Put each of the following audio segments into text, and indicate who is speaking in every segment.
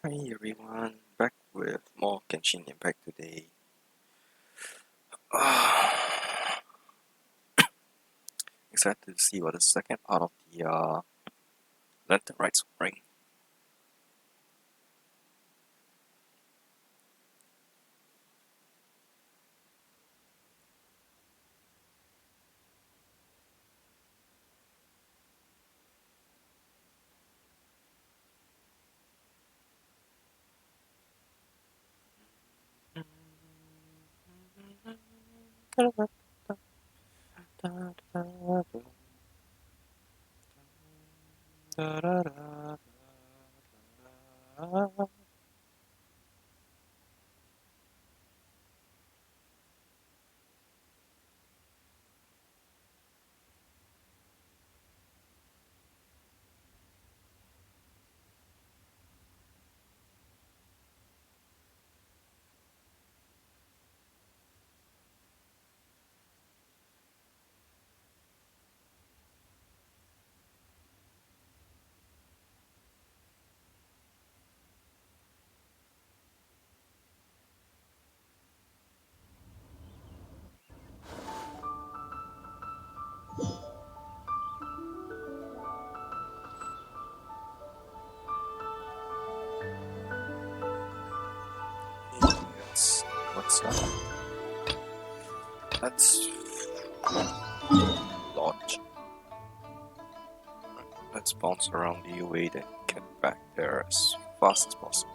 Speaker 1: Hi everyone, back with more Genshin Impact today. Excited to see what the second part of the Lantern Rites will bring. Yes, let's launch. Let's bounce around the UA and get back there as fast as possible.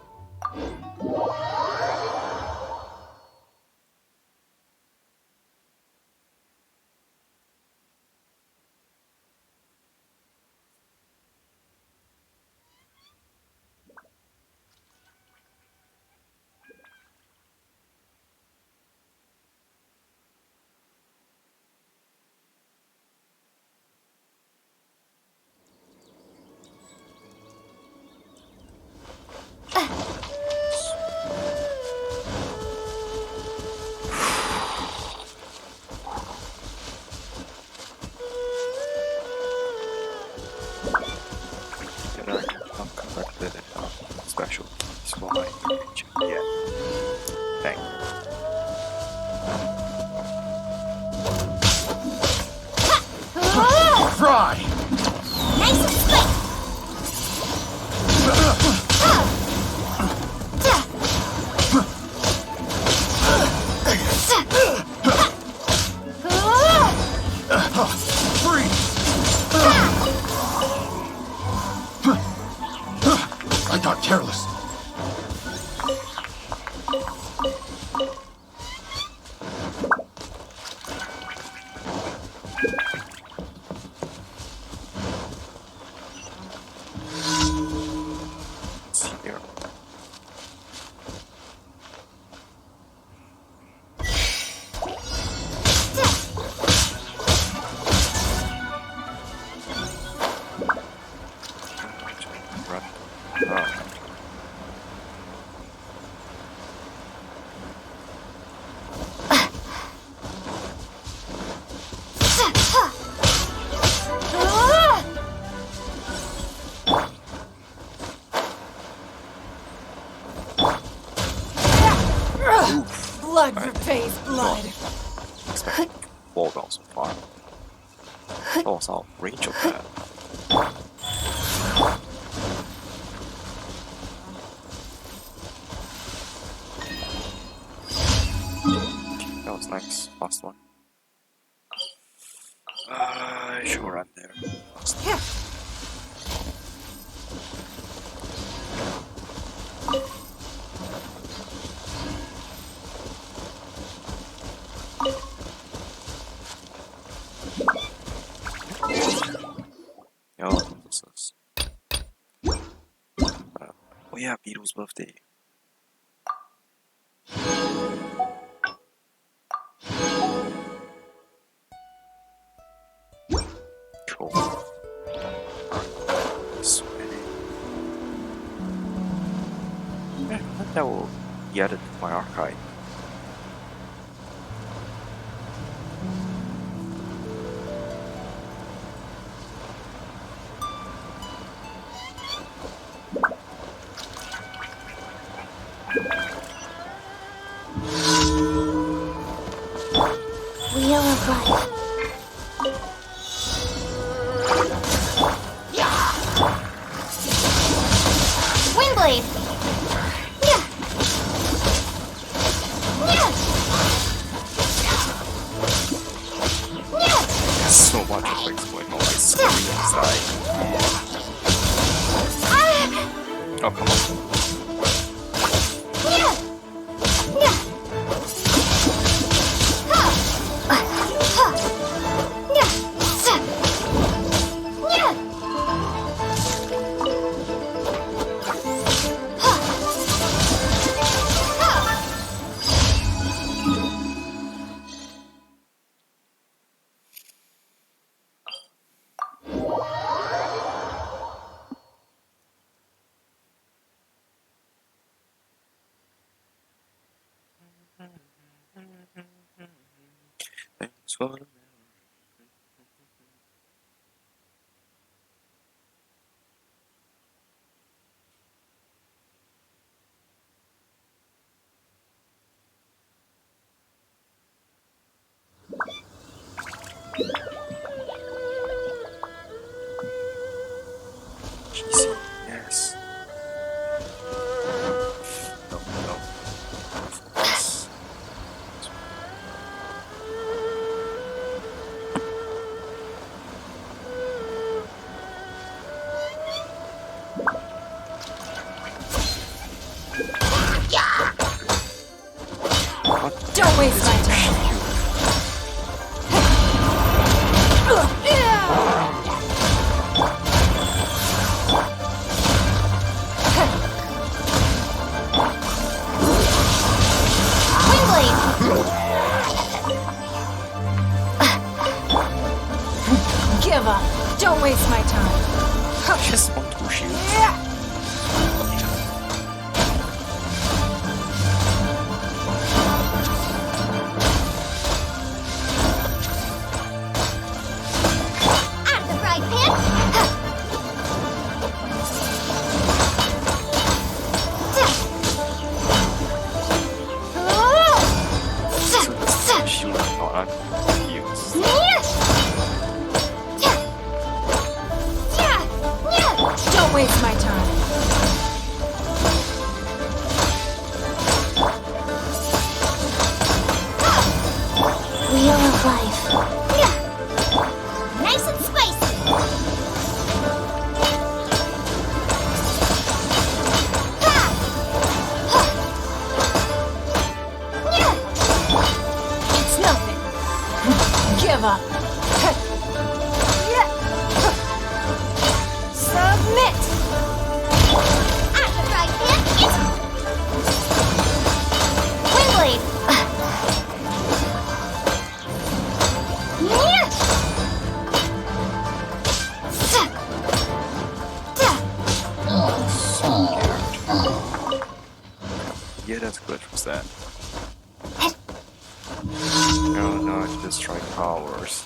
Speaker 1: Special keys for my picture yet. Thank you.
Speaker 2: Fry!
Speaker 3: Nice and slick!
Speaker 2: Freeze! I got careless.
Speaker 1: Here. Run.
Speaker 3: Blood repays blood.
Speaker 1: Expecting to fall down so far. That was out of range of that. That was nice. Fast one. I should run there. Fast. Oh, this is. Oh yeah, Beetle's birthday. Cool. Sweaty. Yeah, I think that will be added to my archive.
Speaker 3: of life. Windblade. Yeah. Yeah. Yeah.
Speaker 1: There's so much things going on. I scream inside. Oh, come on.
Speaker 3: Yeah. Yeah. Ha. Ha. Yeah. Yeah. Ha. Ha.
Speaker 1: Thanks for the GC. Yes. No, no. Focus. What?
Speaker 3: Don't waste my time. Give up. Don't waste my time.
Speaker 1: Just want to push you.
Speaker 3: Out of the fry pan.
Speaker 1: Shield is not unused.
Speaker 3: Don't waste my time. Wheel of life. Nice and spicy. It's nothing. Give up. Submit. Out the right hand. Windblade.
Speaker 1: Yeah, that's good. What's that? No, no, I just try powers.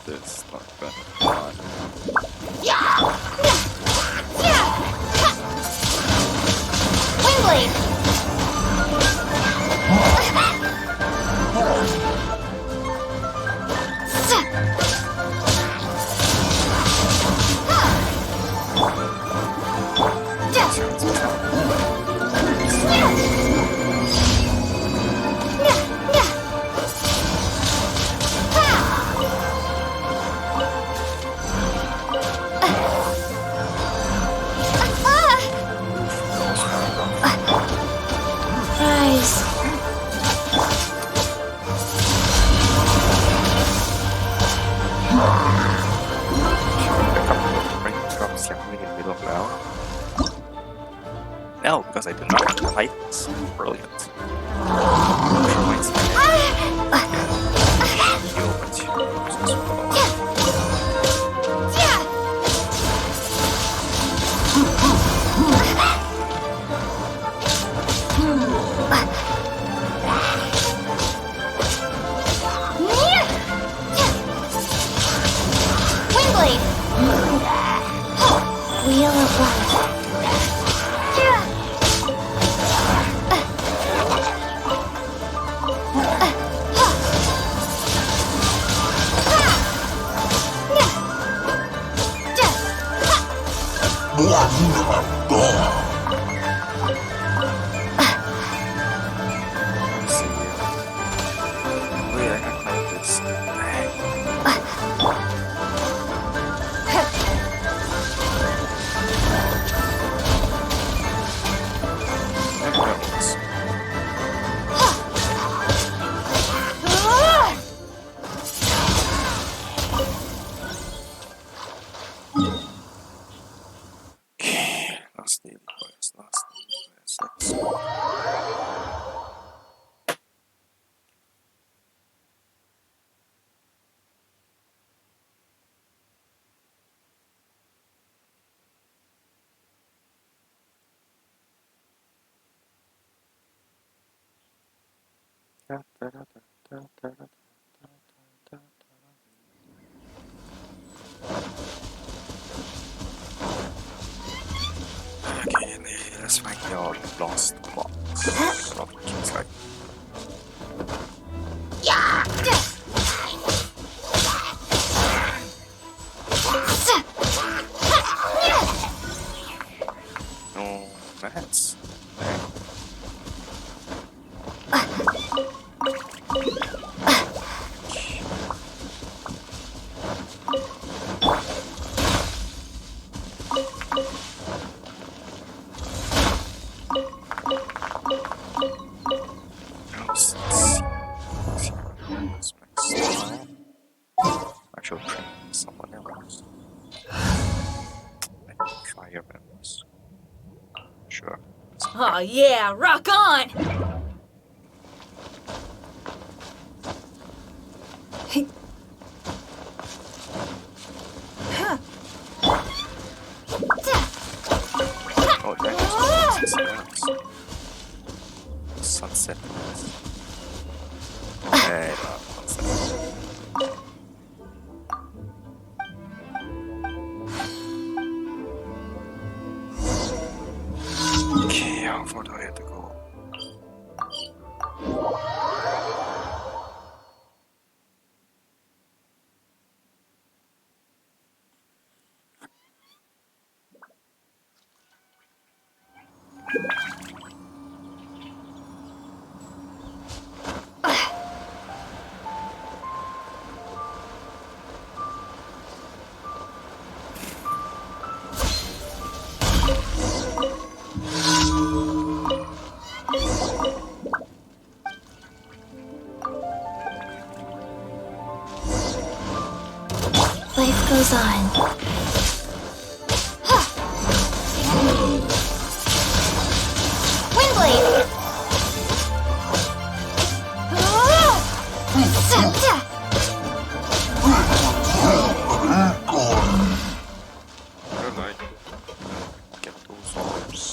Speaker 1: This not bad. Fun.
Speaker 3: Windblade. Rise.
Speaker 1: Raindrops happening in the middle of now. No, because I did not have the heights. Brilliant. Which reminds me. Heal materials as well.
Speaker 3: Windblade. Wheel of life.
Speaker 2: more you have gone.
Speaker 1: Let's see. Oh yeah, I can climb this. Okay, last daily quest, last daily quest. Let's go. Okay, let's find your lost box. Not the king's right. No mats. Actual train someone else. I need fire members. Sure.
Speaker 4: Oh yeah, rock on!
Speaker 1: Oh, that's sunset. Hey, sunset. Okay, how far do I have to go?
Speaker 3: Life goes on. Windblade!
Speaker 1: Where do I get those orbs?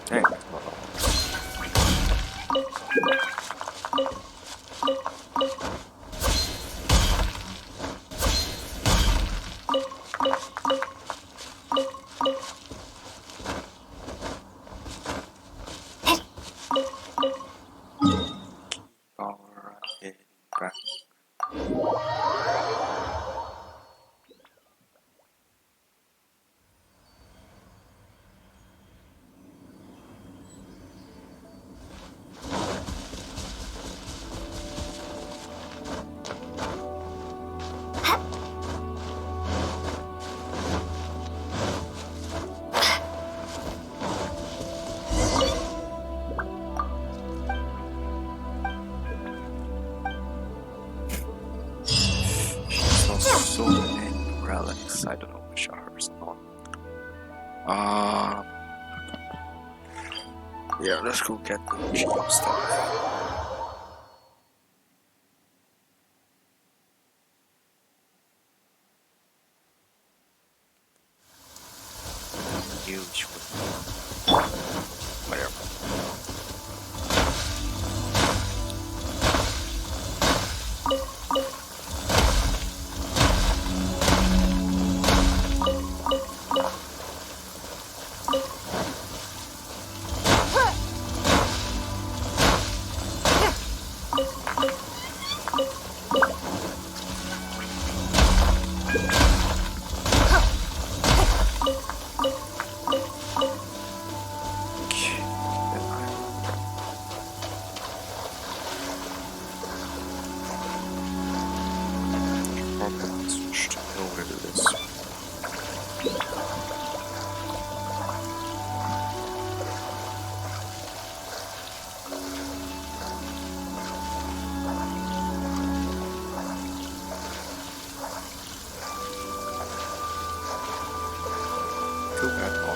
Speaker 1: Hey, power in back. So many relics. I don't know which are hers or not. Yeah, let's go get the geo stuff. Huge one. Whatever.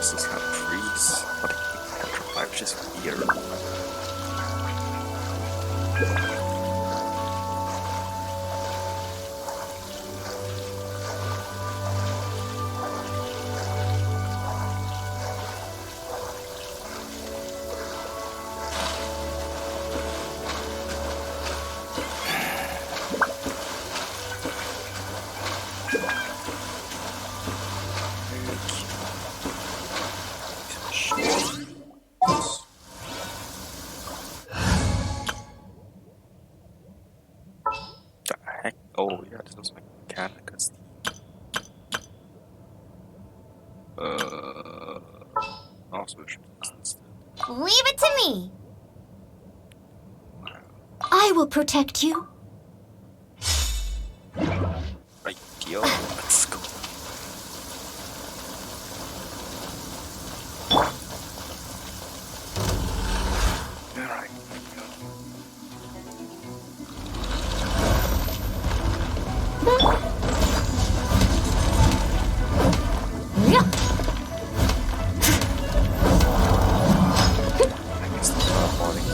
Speaker 1: bosses have freeze, but they can petrify, which is weird. The heck? Oh yeah, this was my Mechanicus team. I'll switch this instead.
Speaker 3: Leave it to me. I will protect you.
Speaker 1: Right, yo, let's go. Alright, here we go.
Speaker 3: Yeah.
Speaker 1: I guess that's not morning.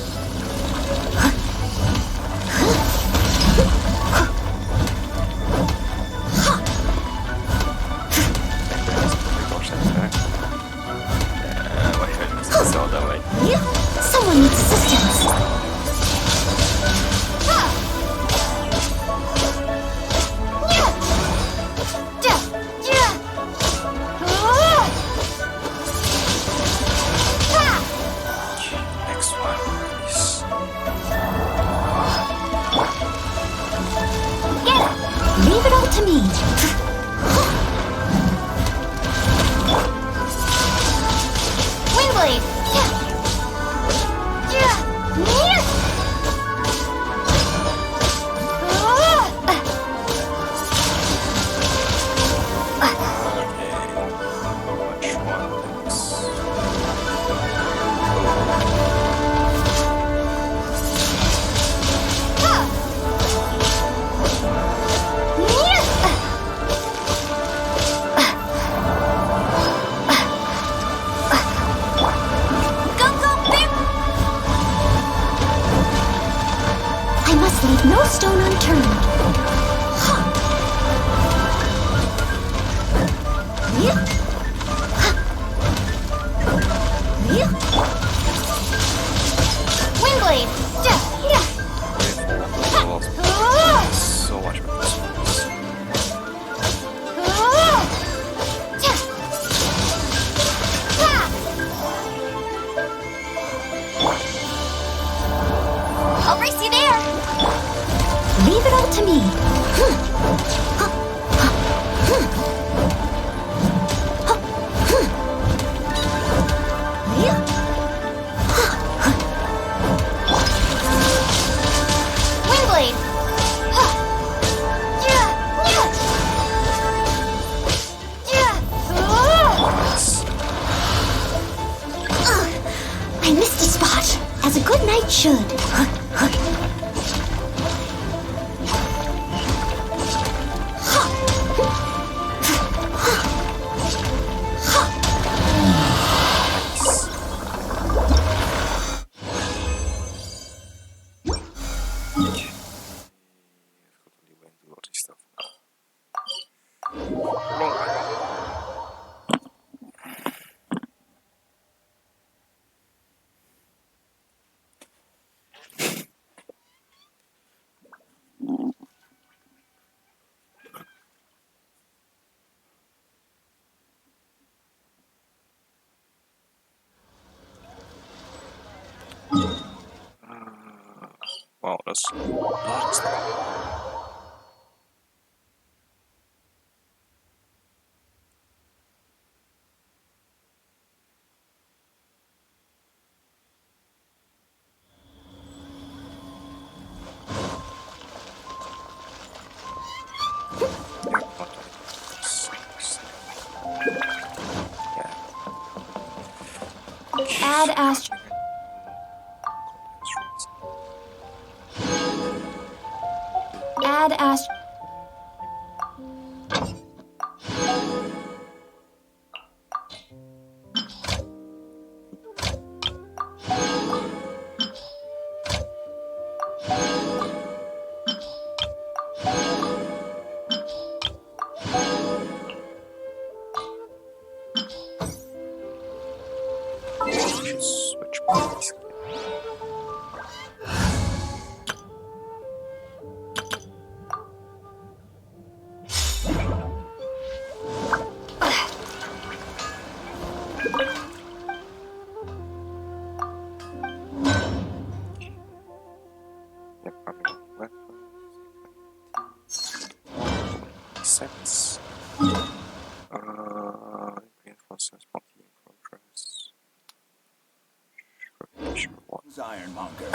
Speaker 3: Someone needs assistance.
Speaker 1: Next one, please.
Speaker 3: Leave it all to me. Windblade.
Speaker 1: Which one is...
Speaker 3: I must leave no stone unturned. Windblade!
Speaker 1: So much better this one.
Speaker 3: I'll race you there! Leave it all to me. Windblade! I missed a spot, as a good knight should.
Speaker 1: Totally went through all this stuff. Alright. Wow, that's a lot of stuff. Yeah, what yeah.
Speaker 3: Add Ast. Add Ast.
Speaker 1: Yep, I mean, weapons. Sense. Reinforcements, multi in progress. Reputation reward.
Speaker 2: Ironmonger,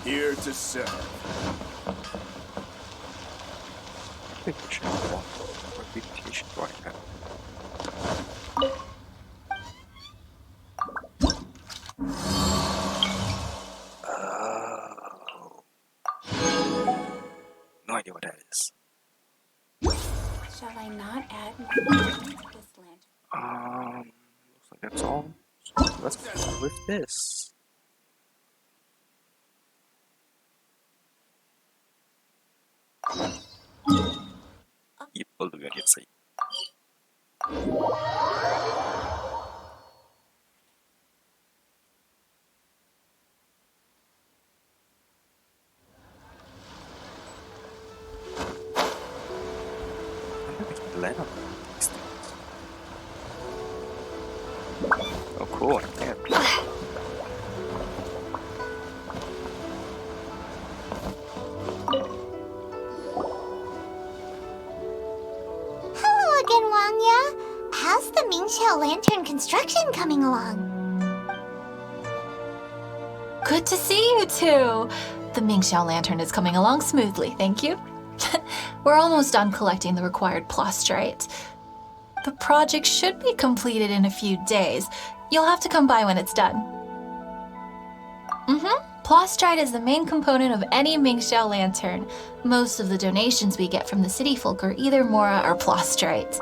Speaker 2: here to serve.
Speaker 1: Reputation reward. Reputation do I have? Oh. No idea what that is.
Speaker 3: Shall I not add more to this lantern?
Speaker 1: Looks like that's all. So let's go with this. 이빨로 연결사. Land on these things. Oh, cool! Yeah.
Speaker 3: Hello again, Wangya. How's the Mingxiao lantern construction coming along?
Speaker 4: Good to see you two. The Mingxiao lantern is coming along smoothly, thank you. We're almost done collecting the required plastrite. The project should be completed in a few days. You'll have to come by when it's done. Plastrite is the main component of any Mingxiao lantern. Most of the donations we get from the city folk are either Mora or plastrite.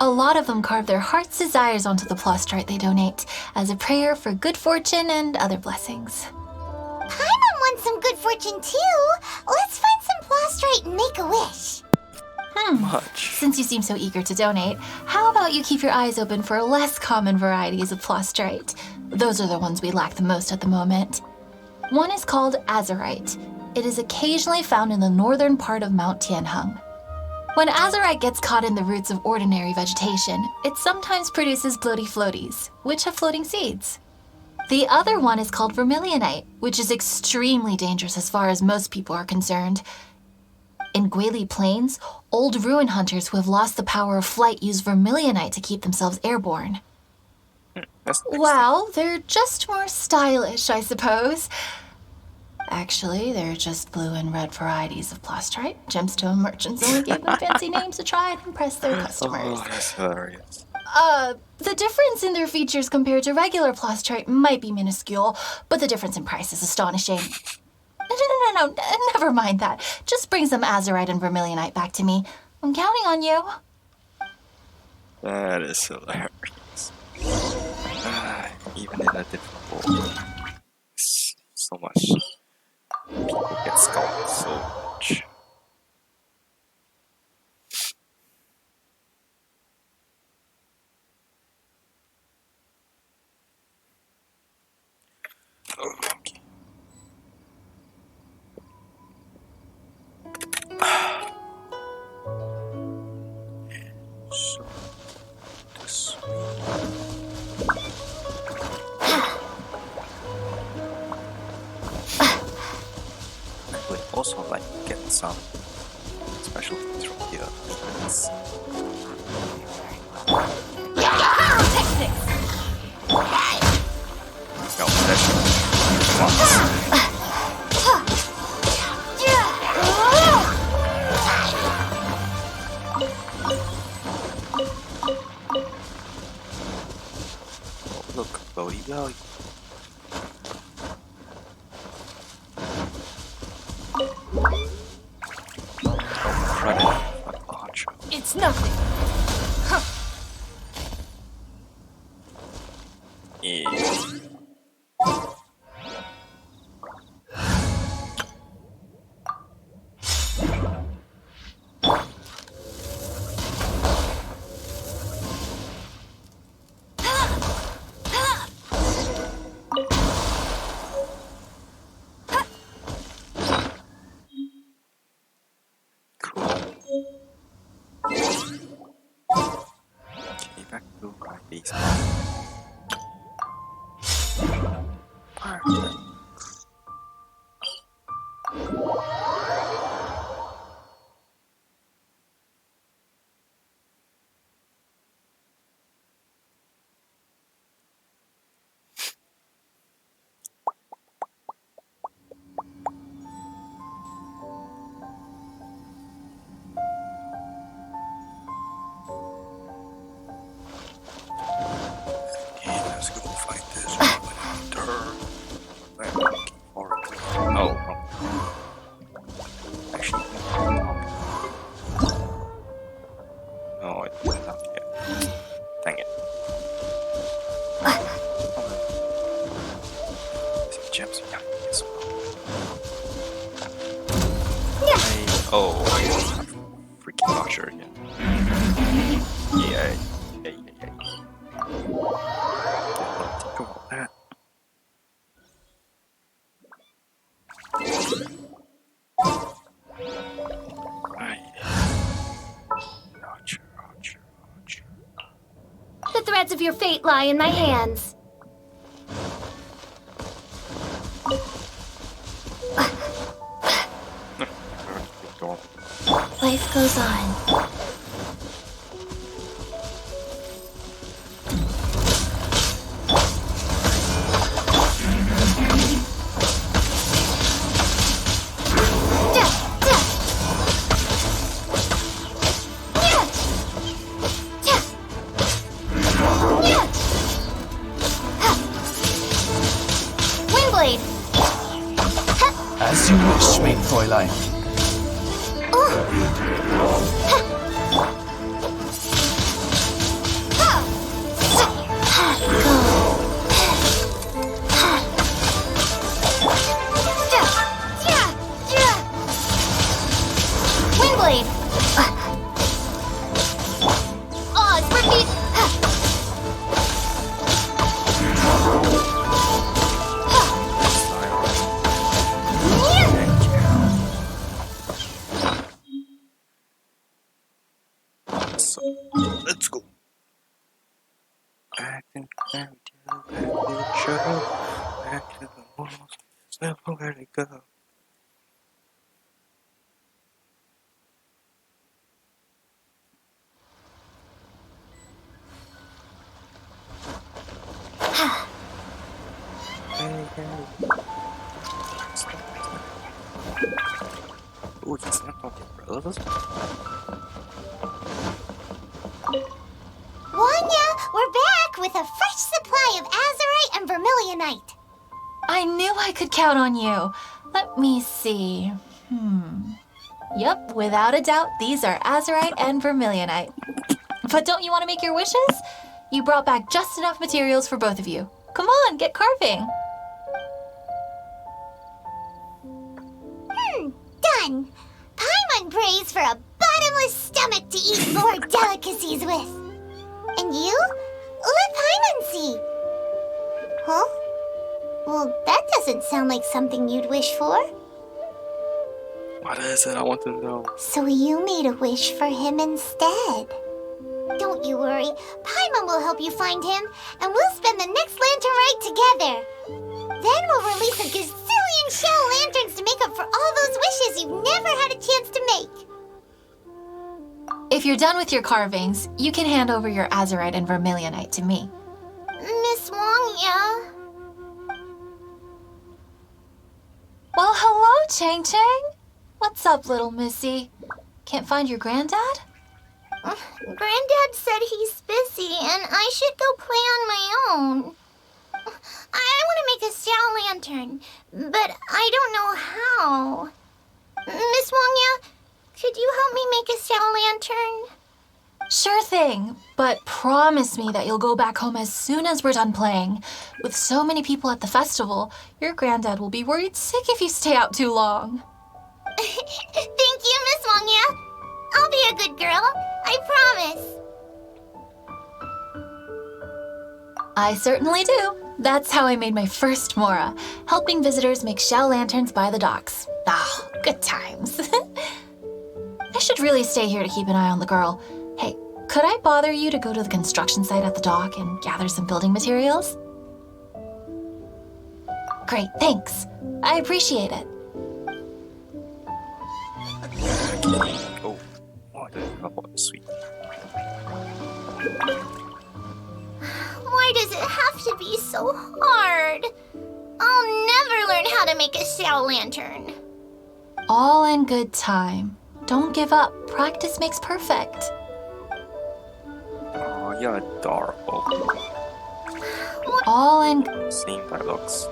Speaker 4: A lot of them carve their heart's desires onto the plastrite they donate as a prayer for good fortune and other blessings.
Speaker 3: Paimon wants some good fortune too. Let's find some plastrite and make a wish.
Speaker 1: Much.
Speaker 4: Since you seem so eager to donate, how about you keep your eyes open for less common varieties of plastrite? Those are the ones we lack the most at the moment. One is called azurite. It is occasionally found in the northern part of Mount Tianheng. When azurite gets caught in the roots of ordinary vegetation, it sometimes produces bloaty floaties, which have floating seeds. The other one is called vermilionite, which is extremely dangerous as far as most people are concerned. In Guili Plains, old ruin hunters who have lost the power of flight use vermilionite to keep themselves airborne.
Speaker 1: That's
Speaker 4: Well, they're just more stylish, I suppose. Actually, they're just blue and red varieties of plastrite. Gemstone merchants only gave them fancy names to try and impress their customers.
Speaker 1: Oh, that's hilarious.
Speaker 4: The difference in their features compared to regular plastrite might be minuscule, but the difference in price is astonishing. No, never mind that. Just bring some azurite and vermilionite back to me. I'm counting on you.
Speaker 1: That is hilarious. Even in a difficult world, so much. People get scalded so much. Okay. So this I would also like to get some special things from here. Let's no, that's oh, look, Bodhi Valley. Oh, credit. An archer.
Speaker 4: It's nothing.
Speaker 1: Yeah. sometimes yaki as well.
Speaker 3: Yeah.
Speaker 1: Oh, freaking Archer again. Yeah. Think about that. Right. Archer.
Speaker 3: The threads of your fate lie in my hands. Life goes on. Windblade!
Speaker 5: As you wish, main Fräulein.
Speaker 3: Windblade! Oh, it's repeat!
Speaker 1: So, let's go. Back to the show. Back to the walls. There's nowhere to go. Ooh, you snapped on your brothers?
Speaker 3: Wanya, we're back with a fresh supply of azurite and vermilionite.
Speaker 4: I knew I could count on you. Let me see. Yep, without a doubt, these are azurite and vermilionite. But don't you want to make your wishes? You brought back just enough materials for both of you. Come on, get carving.
Speaker 3: Done. Paimon prays for a bottomless stomach to eat more delicacies with. And you? Let Paimon see. Huh? Well, that doesn't sound like something you'd wish for.
Speaker 1: What is it? I want to know.
Speaker 3: So you made a wish for him instead. Don't you worry. Paimon will help you find him, and we'll spend the next lantern rite together. Then we'll release a gazillion shell lanterns to make up for all those wishes you've never had a chance to make.
Speaker 4: If you're done with your carvings, you can hand over your azurite and vermilionite to me.
Speaker 3: Miss Wangya.
Speaker 4: Well, hello, Chang Chang. What's up, little missy? Can't find your granddad?
Speaker 3: Granddad said he's busy and I should go play on my own. I want to make a shell lantern, but I don't know how. Miss Wangya, could you help me make a shell lantern?
Speaker 4: Sure thing, but promise me that you'll go back home as soon as we're done playing. With so many people at the festival, your granddad will be worried sick if you stay out too long.
Speaker 3: Thank you, Miss Wangya. I'll be a good girl. I promise.
Speaker 4: I certainly do. That's how I made my first Mora, helping visitors make shell lanterns by the docks. Ah, good times. I should really stay here to keep an eye on the girl. Hey, could I bother you to go to the construction site at the dock and gather some building materials? Great, thanks. I appreciate it.
Speaker 1: Oh, what a sweet.
Speaker 3: Why does it have to be so hard? I'll never learn how to make a shell lantern.
Speaker 4: All in good time. Don't give up. Practice makes perfect.
Speaker 1: Oh, you're adorable.
Speaker 4: All in...
Speaker 1: Same dialogues.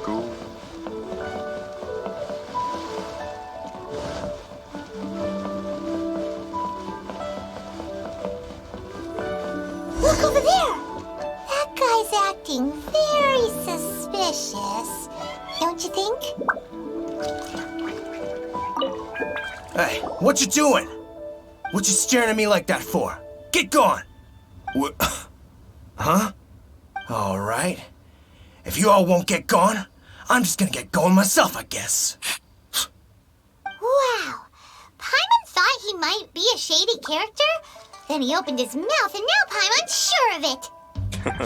Speaker 1: Cool.
Speaker 3: Look over there! That guy's acting very suspicious. suspicious. Don't you think?
Speaker 5: Hey, what you doing? What you staring at me like that for? Get gone! Huh? All right. If you all won't get gone, I'm just gonna get going myself, I guess.
Speaker 3: Wow. Paimon thought he might be a shady character? Then he opened his mouth and now Paimon's sure of it.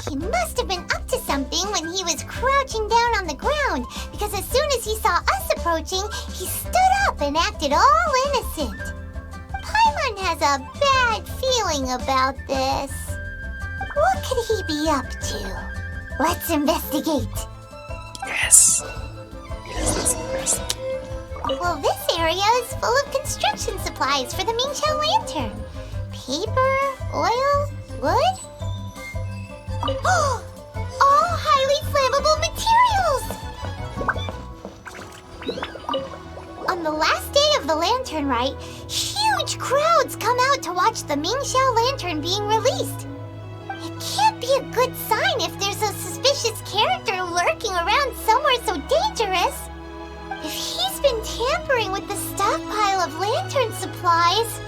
Speaker 3: He must have been up to something when he was crouching down on the ground, because as soon as he saw us approaching, he stood up and acted all innocent. Paimon has a bad feeling about this. What could he be up to? Let's investigate.
Speaker 1: Yes. Yes, let's invest.
Speaker 3: Well, this area is full of construction supplies for the Mingqiao lantern. Paper, oil, wood. All highly flammable materials! On the last day of the lantern rite, huge crowds come out to watch the Mingqiao lantern being released. It can't be a good sign if there's a suspicious character lurking around somewhere so dangerous. If he's been tampering with the stockpile of lantern supplies,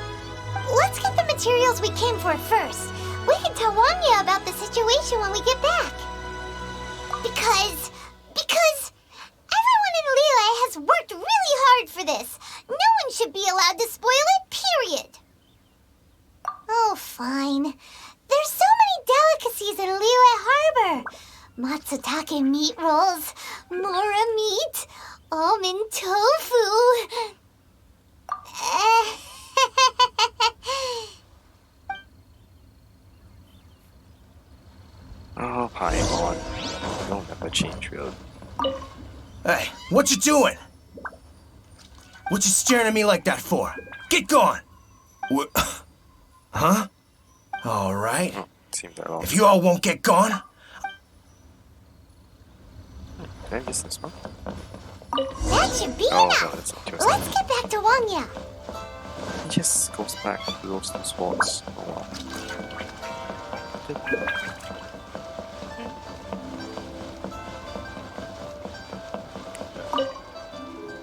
Speaker 3: let's get the materials we came for first. We can tell Wanya about the situation when we get back. Because everyone in Liyue has worked really hard for this. No one should be allowed to spoil it, period. Oh, fine. There's so many delicacies in Liyue Harbor. Matsutake meat rolls, mora meat, almond tofu.
Speaker 1: Oh, Paimon. You'll never change, really.
Speaker 5: Hey, what you doing? What you staring at me like that for? Get gone! Huh? All right.
Speaker 1: Seemed that long.
Speaker 5: If you all won't get gone,
Speaker 1: Did I miss this one?
Speaker 3: That should be
Speaker 1: Oh,
Speaker 3: enough.
Speaker 1: no, that's not too
Speaker 3: Let's get back to Wanya.
Speaker 1: He just goes back to those two spots. Oh, wow.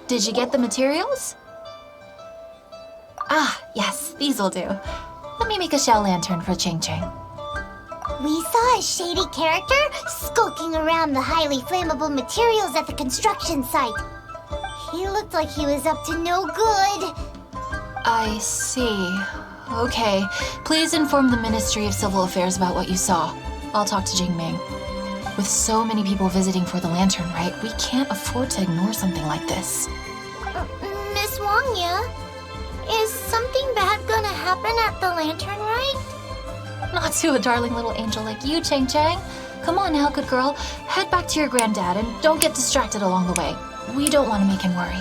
Speaker 4: Did you get the materials? Ah, yes, these will do. Let me make a shell lantern for Ching Ching.
Speaker 3: We saw a shady character skulking around the highly flammable materials at the construction site. He looked like he was up to no good.
Speaker 4: I see. Okay, please inform the Ministry of Civil Affairs about what you saw. I'll talk to Jingming. With so many people visiting for the lantern rite, we can't afford to ignore something like this.
Speaker 3: Miss Wangya, is something bad gonna happen at the lantern rite?
Speaker 4: Not to a darling little angel like you, Chang Chang. Come on now, good girl. Head back to your granddad and don't get distracted along the way. We don't want to make him worry.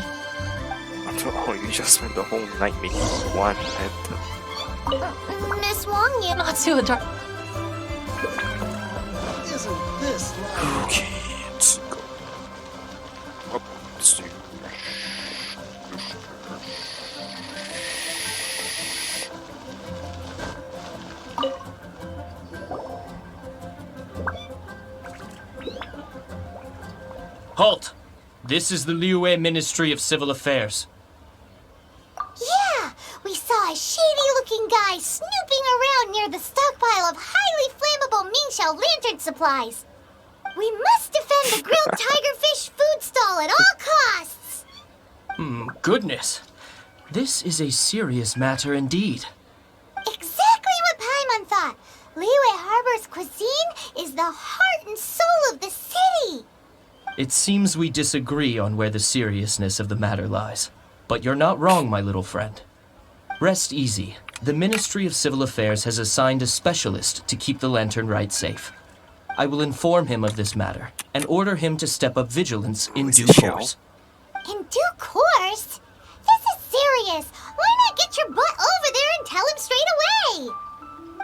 Speaker 1: Oh, you just spent the whole night making one head.
Speaker 3: Miss Wangya,
Speaker 4: Not to a darling...
Speaker 2: Isn't this like...
Speaker 1: Okay, let's go. Up, let's do.
Speaker 6: Halt! This is the Liyue Ministry of Civil Affairs.
Speaker 3: yeah, we saw a shady-looking guy snooping around near the stockpile of highly flammable Mingqiao lantern supplies. We must defend the grilled tigerfish food stall at all costs.
Speaker 6: Goodness. This is a serious matter indeed.
Speaker 3: Exactly what Paimon thought. Liyue Harbor's cuisine is the heart and soul of the city.
Speaker 6: It seems we disagree on where the seriousness of the matter lies. But you're not wrong, my little friend. Rest easy. The Ministry of Civil Affairs has assigned a specialist to keep the lantern rite safe. I will inform him of this matter and order him to step up vigilance in
Speaker 1: is
Speaker 6: due
Speaker 1: it Xiao?
Speaker 6: course.
Speaker 3: In due course? This is serious. Why not get your butt over there and tell him straight away?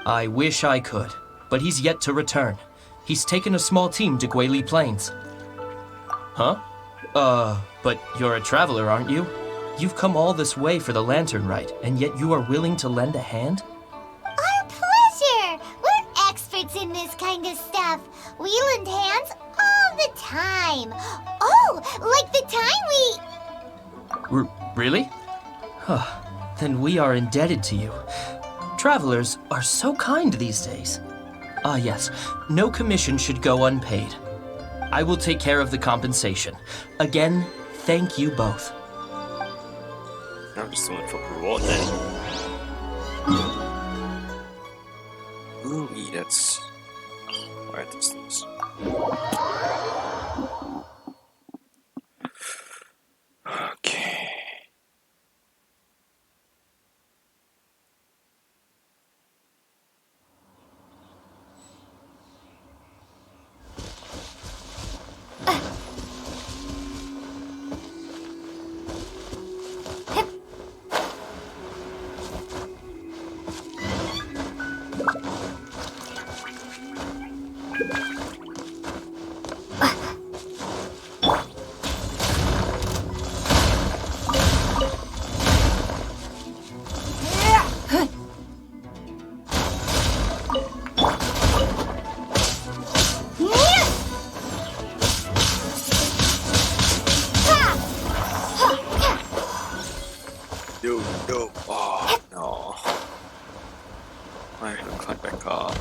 Speaker 6: I wish I could, but he's yet to return. He's taken a small team to Guili Plains. Huh? But you're a traveler, aren't you? You've come all this way for the lantern rite, and yet you are willing to lend a hand?
Speaker 3: Our pleasure. We're experts in this kind of stuff. We lend hands all the time. time. Oh, like the time we...
Speaker 6: Really? Huh. Then we are indebted to you. Travelers are so kind these days. Ah, yes. No commission should go unpaid. I will take care of the compensation. Again, thank you both.
Speaker 1: I'm just doing for reward then. Ooh, that's quite a distance. Okay. No. Oh, no. I have to climb back up.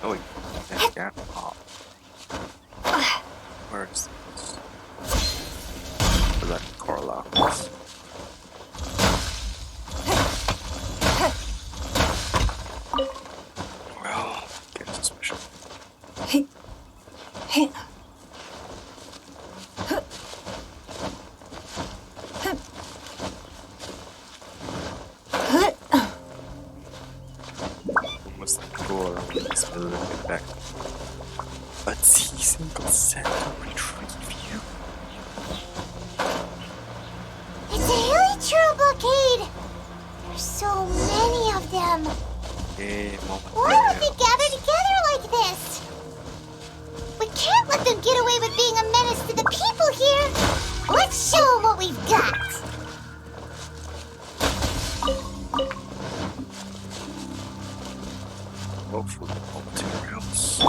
Speaker 1: Oh, wait. That gap. Oh. Where is this? Where that car lock is. Well, get suspicious. Almost like door. Let's move it back. But see, single set to retrieve you.
Speaker 3: It's a hilly true blockade. There's so many of them. Why would they gather together like this? We can't let them get away with being a menace to the people here. Let's show them what we've got.
Speaker 1: Hopefully, all materials.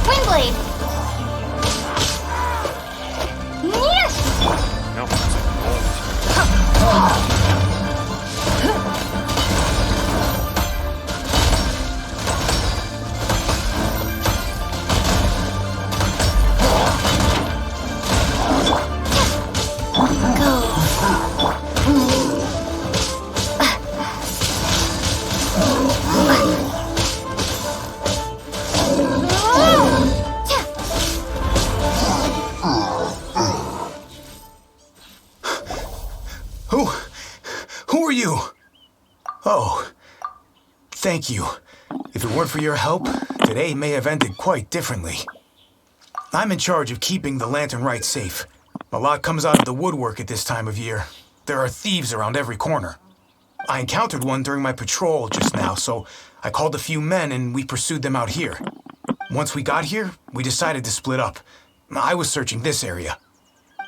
Speaker 3: Windblade.
Speaker 1: No, it's a bolt.
Speaker 5: Who are you? Oh, thank you. If it weren't for your help, today may have ended quite differently. I'm in charge of keeping the Lantern Rite safe. A lot comes out of the woodwork at this time of year. There are thieves around every corner. I encountered one during my patrol just now, so I called a few men and we pursued them out here. Once we got here, we decided to split up. I was searching this area.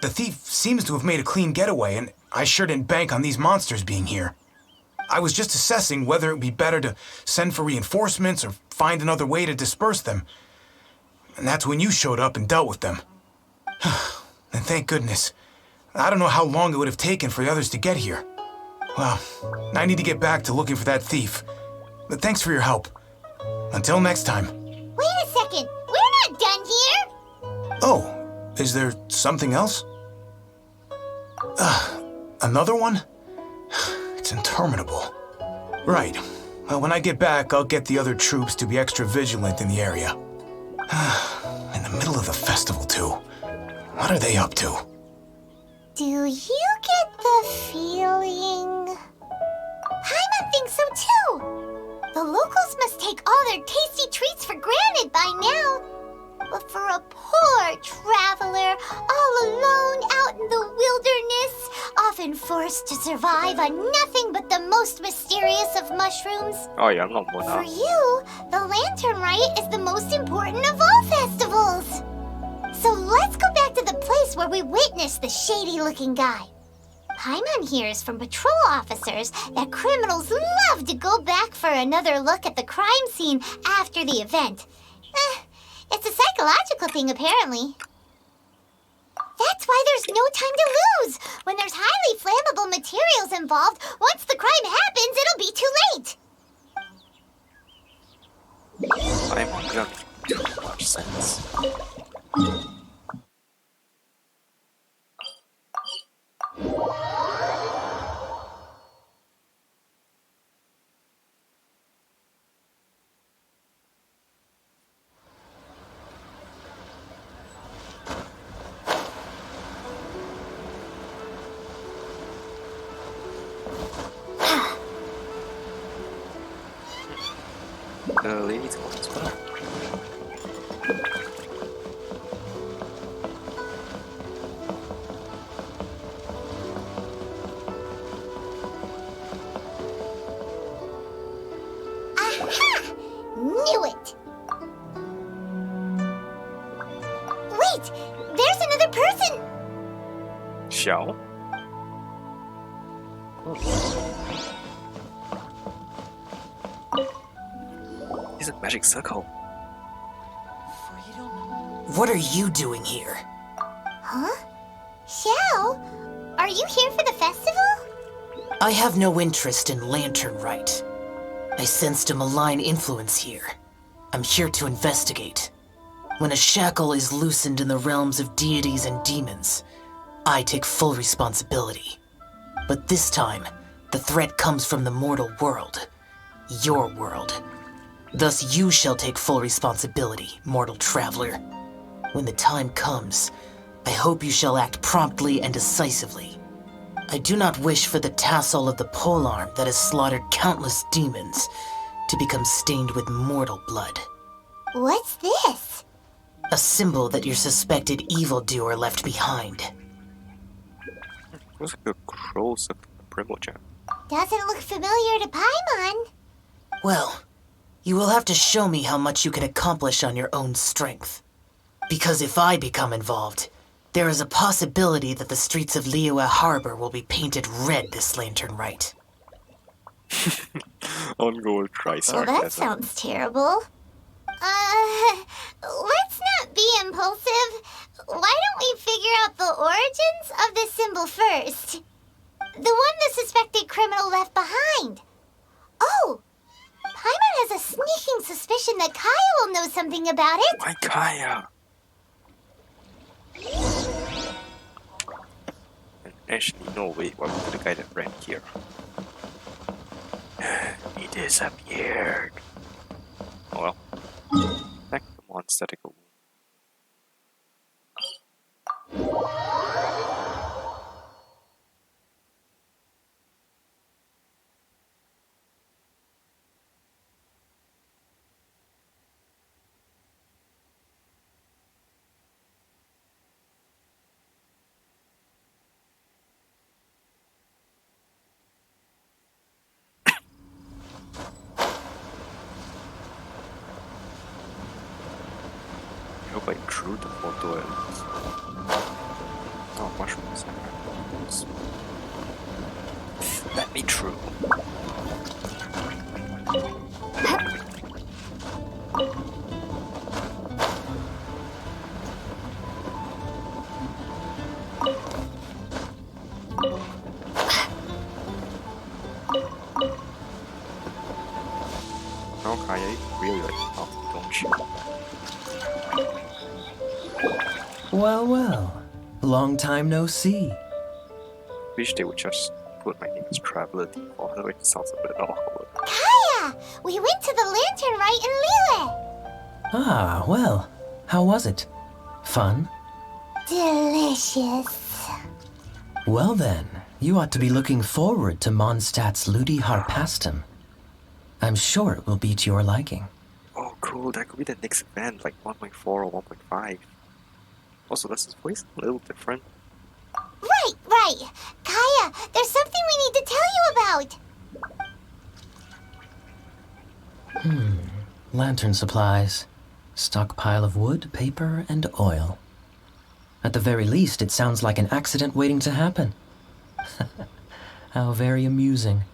Speaker 5: The thief seems to have made a clean getaway, and I sure didn't bank on these monsters being here. I was just assessing whether it would be better to send for reinforcements or find another way to disperse them. And that's when you showed up and dealt with them. And thank goodness. I don't know how long it would have taken for the others to get here. Well, I need to get back to looking for that thief. But thanks for your help. Until next time.
Speaker 3: Wait a second. We're not done here.
Speaker 5: Oh, is there something else? Another one? It's interminable. Right. Well, when I get back, I'll get the other troops to be extra vigilant in the area. In the middle of the festival, too. What are they up to?
Speaker 3: Do you get the feeling all their tasty treats for granted by now. But for a poor traveler, all alone out in the wilderness, often forced to survive on nothing but the most mysterious of mushrooms,
Speaker 1: Oh, yeah, I'm not
Speaker 3: for you, the Lantern Rite is the most important of all festivals. So let's go back to the place where we witnessed the shady-looking guy. Paimon hears from patrol officers that criminals love to go back for another look at the crime scene after the event. It's a psychological thing, apparently. That's why there's no time to lose. When there's highly flammable materials involved, once the crime happens, it'll be too late.
Speaker 1: I'm not gonna make too much sense. The lady told us well.
Speaker 3: Aha! Knew it! Wait! There's another person!
Speaker 1: Xiao? He's a magic circle.
Speaker 7: What are you doing here?
Speaker 3: Huh? Xiao? Are you here for the festival?
Speaker 7: I have no interest in Lantern Rite. I sensed a malign influence here. I'm here to investigate. When a shackle is loosened in the realms of deities and demons, I take full responsibility. But this time, the threat comes from the mortal world. Your world. Thus you shall take full responsibility, mortal traveler. When the time comes, I hope you shall act promptly and decisively. I do not wish for the tassel of the polearm that has slaughtered countless demons to become stained with mortal blood.
Speaker 3: What's this?
Speaker 7: A symbol that your suspected evildoer left behind.
Speaker 1: Looks like a cross of Primogen.
Speaker 3: Doesn't look familiar to Paimon.
Speaker 7: Well, you will have to show me how much you can accomplish on your own strength. Because if I become involved, there is a possibility that the streets of Liyue Harbor will be painted red this Lantern Rite.
Speaker 1: Ongoing try
Speaker 3: Well, that
Speaker 1: sarcasm.
Speaker 3: sounds terrible. Let's not be impulsive. Why don't we figure out the origins of this symbol first? The one the suspected criminal left behind. Oh! Paimon has a sneaking suspicion that Kaya will know something about it.
Speaker 1: Why Kaya? And actually, no, wait, what was the guy that ran here? He disappeared. Oh well. Back to the monastic room. I hope I drew the photo at least. Oh, mushrooms. Let me true. Oh, Kaya, you really like coffee, don't you?
Speaker 8: Well, well. Long time no see.
Speaker 1: Wish they would just put my name as Traveler default, otherwise it sounds a bit awkward.
Speaker 3: Kaya! We went to the Lantern Rite in Liyue.
Speaker 8: Ah, well. How was it? Fun?
Speaker 3: Delicious.
Speaker 8: Well then, you ought to be looking forward to Mondstadt's Ludi Harpastum. I'm sure it will be to your liking.
Speaker 1: cool. That could be the next event, like 1.4 or 1.5. Also, does his voice a little different?
Speaker 3: Right. Kaya, there's something we need to tell you about.
Speaker 8: Lantern supplies. Stockpile of wood, paper, and oil. At the very least, it sounds like an accident waiting to happen. How very amusing.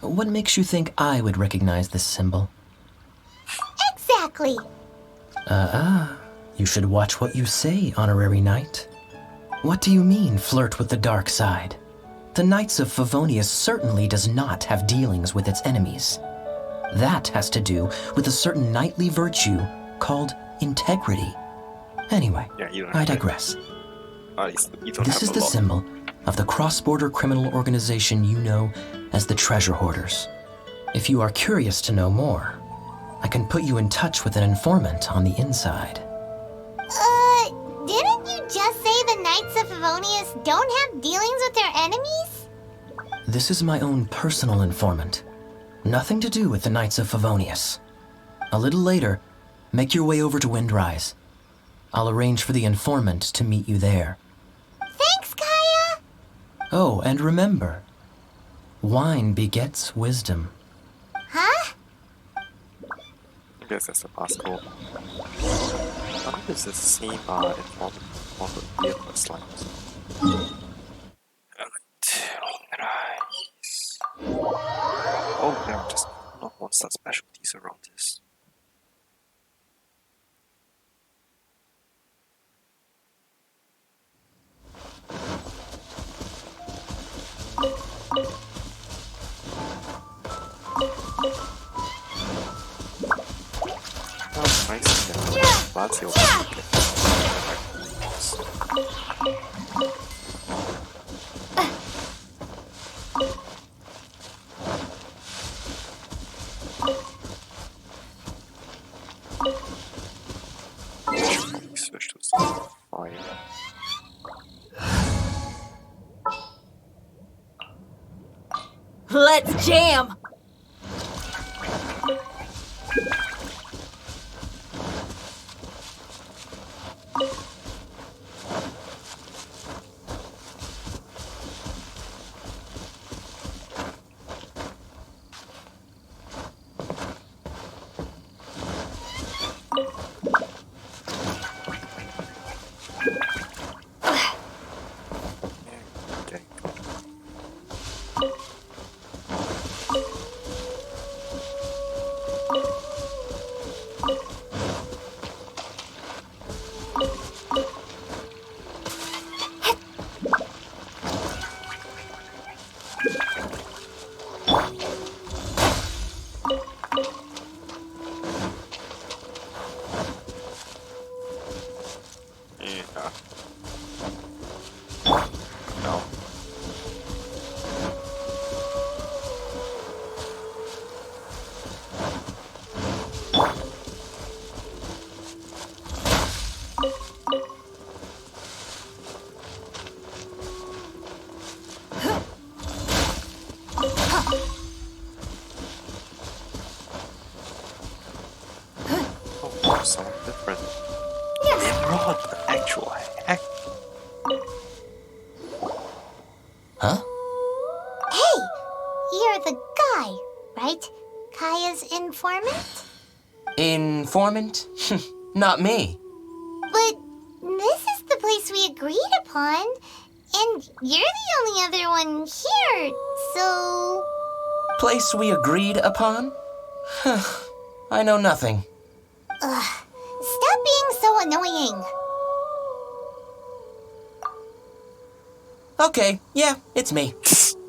Speaker 8: What makes you think I would recognize this symbol?
Speaker 3: Exactly.
Speaker 8: You should watch what you say, honorary knight. What do you mean, flirt with the dark side? The Knights of Favonius certainly does not have dealings with its enemies. That has to do with a certain knightly virtue called integrity. Anyway,
Speaker 1: Yeah, you don't
Speaker 8: I
Speaker 1: have it.
Speaker 8: digress.
Speaker 1: At least you don't
Speaker 8: This
Speaker 1: have
Speaker 8: is
Speaker 1: a
Speaker 8: the
Speaker 1: lot.
Speaker 8: symbol of the cross-border criminal organization you know as the Treasure Hoarders. If you are curious to know more, I can put you in touch with an informant on the inside.
Speaker 3: Didn't you just say the Knights of Favonius don't have dealings with their enemies?
Speaker 8: This is my own personal informant. Nothing to do with the Knights of Favonius. A little later, make your way over to Windrise. I'll arrange for the informant to meet you there.
Speaker 3: Thanks, Kaya.
Speaker 8: Oh, and remember, wine begets wisdom.
Speaker 3: Huh?
Speaker 1: I guess that's possible. I think it's the same informant on the vehicle slimes. Oh, there are just not monster specialties around this. Oh, nice. That's your switch to some fire.
Speaker 9: Let's jam!
Speaker 1: Okay. Yeah. No. Oh, something different. Nimrod, the actual heck.
Speaker 8: Huh?
Speaker 3: Hey, you're the guy, right? Kaya's informant?
Speaker 7: Informant? Not me.
Speaker 3: But this is the place we agreed upon, and you're the only other one here, so...
Speaker 7: Place we agreed upon? I know nothing.
Speaker 3: Stop being so annoying.
Speaker 7: Okay, yeah, it's me.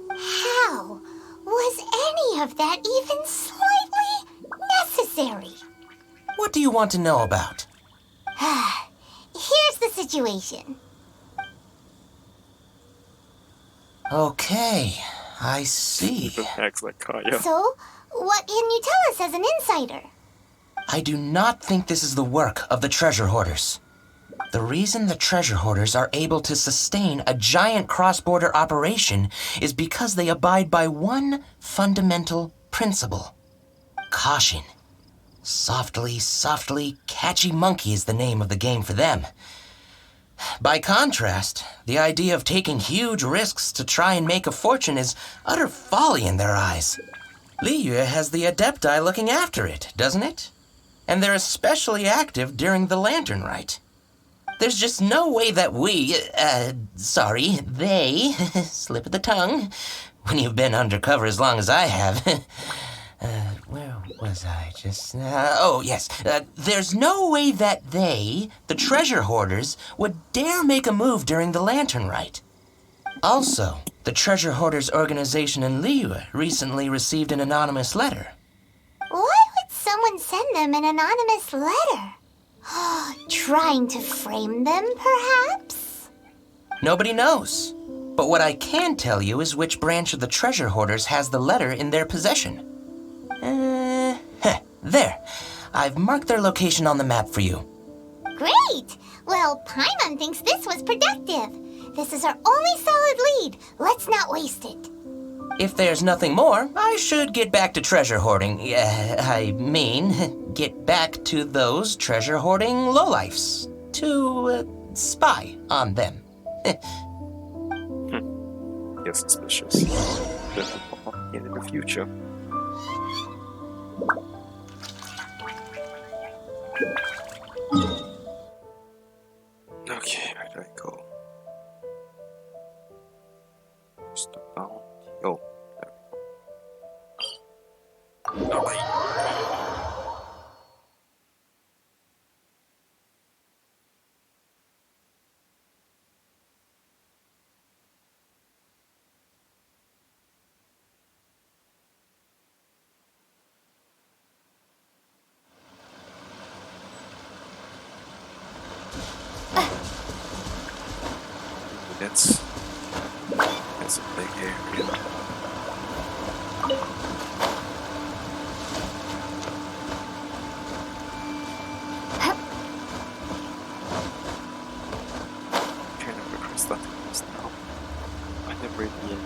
Speaker 3: How was any of that even slightly necessary?
Speaker 7: What do you want to know about?
Speaker 3: Here's the situation.
Speaker 7: Okay, I see.
Speaker 1: The heck's like Kaya.
Speaker 3: So, what can you tell us as an insider?
Speaker 7: I do not think this is the work of the Treasure Hoarders. The reason the Treasure Hoarders are able to sustain a giant cross-border operation is because they abide by one fundamental principle: caution.
Speaker 9: Softly, softly, catchy monkey is the name of the game for them. By contrast, the idea of taking huge risks to try and make a fortune is utter folly in their eyes. Liyue has the Adepti looking after it, doesn't it? And they're especially active during the Lantern Rite. There's just no way that they, slip of the tongue, when you've been undercover as long as I have. Where was I just now? Oh, yes. There's no way that they, the treasure hoarders, would dare make a move during the Lantern Rite. Also, the treasure hoarders organization in Liyue recently received an anonymous letter.
Speaker 3: Why would someone send them an anonymous letter? Trying to frame them, perhaps?
Speaker 9: Nobody knows. But what I can tell you is which branch of the treasure hoarders has the letter in their possession. There. I've marked their location on the map for you.
Speaker 3: Great! Well, Paimon thinks this was productive. This is our only solid lead. Let's not waste it.
Speaker 9: If there's nothing more, I should get back to treasure hoarding. Get back to those treasure hoarding lowlifes. To, spy on them.
Speaker 1: Get suspicious. In the future. Okay, where do I go? Where's the bounty? Oh, there we go. Alright. That's a big area. Kind of across that coast now. I never even.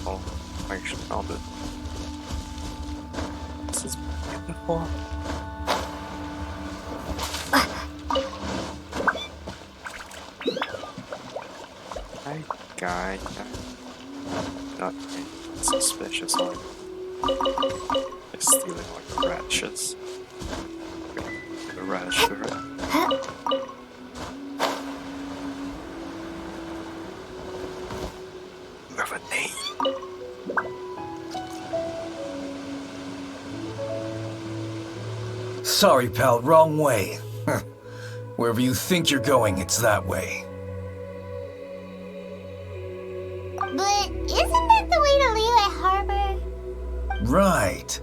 Speaker 1: Oh, I actually found it. This is beautiful. Hi, guy. Not suspicious on stealing like radishes. The radish for it. You have a name.
Speaker 5: Sorry, pal, wrong way. Wherever you think you're going, it's that way.
Speaker 3: But isn't that the way to Liyue Harbor?
Speaker 5: Right.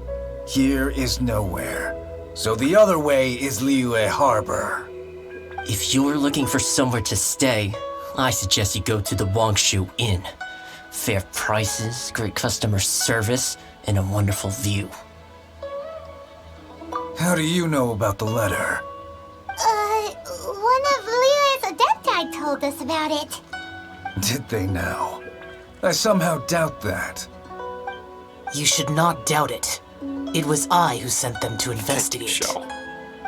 Speaker 5: Here is nowhere. So the other way is Liyue Harbor.
Speaker 8: If you're looking for somewhere to stay, I suggest you go to the Wangshu Inn. Fair prices, great customer service, and a wonderful view.
Speaker 5: How do you know about the letter?
Speaker 3: One of Liyue's Adepti told us about it.
Speaker 5: Did they now? I somehow doubt that.
Speaker 7: You should not doubt it. It was I who sent them to investigate.
Speaker 1: Show.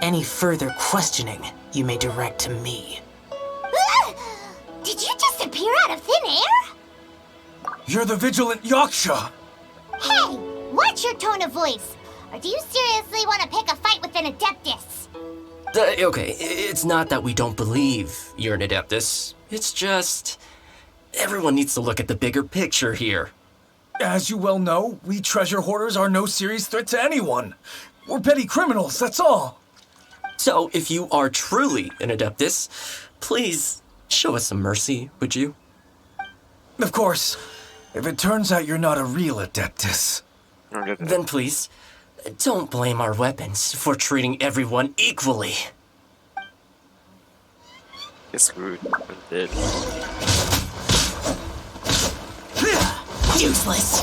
Speaker 7: Any further questioning, you may direct to me.
Speaker 3: Did you just appear out of thin air?
Speaker 5: You're the vigilant Yaksha!
Speaker 3: Hey, watch your tone of voice. Or do you seriously want to pick a fight with an Adeptus?
Speaker 8: Okay, it's not that we don't believe you're an Adeptus. It's just... everyone needs to look at the bigger picture here.
Speaker 5: As you well know, we treasure hoarders are no serious threat to anyone. We're petty criminals, that's all.
Speaker 8: So, if you are truly an Adeptus, please show us some mercy, would you?
Speaker 5: Of course, if it turns out you're not a real Adeptus.
Speaker 8: Then please, don't blame our weapons for treating everyone equally.
Speaker 1: Get screwed. I'm dead.
Speaker 7: Useless.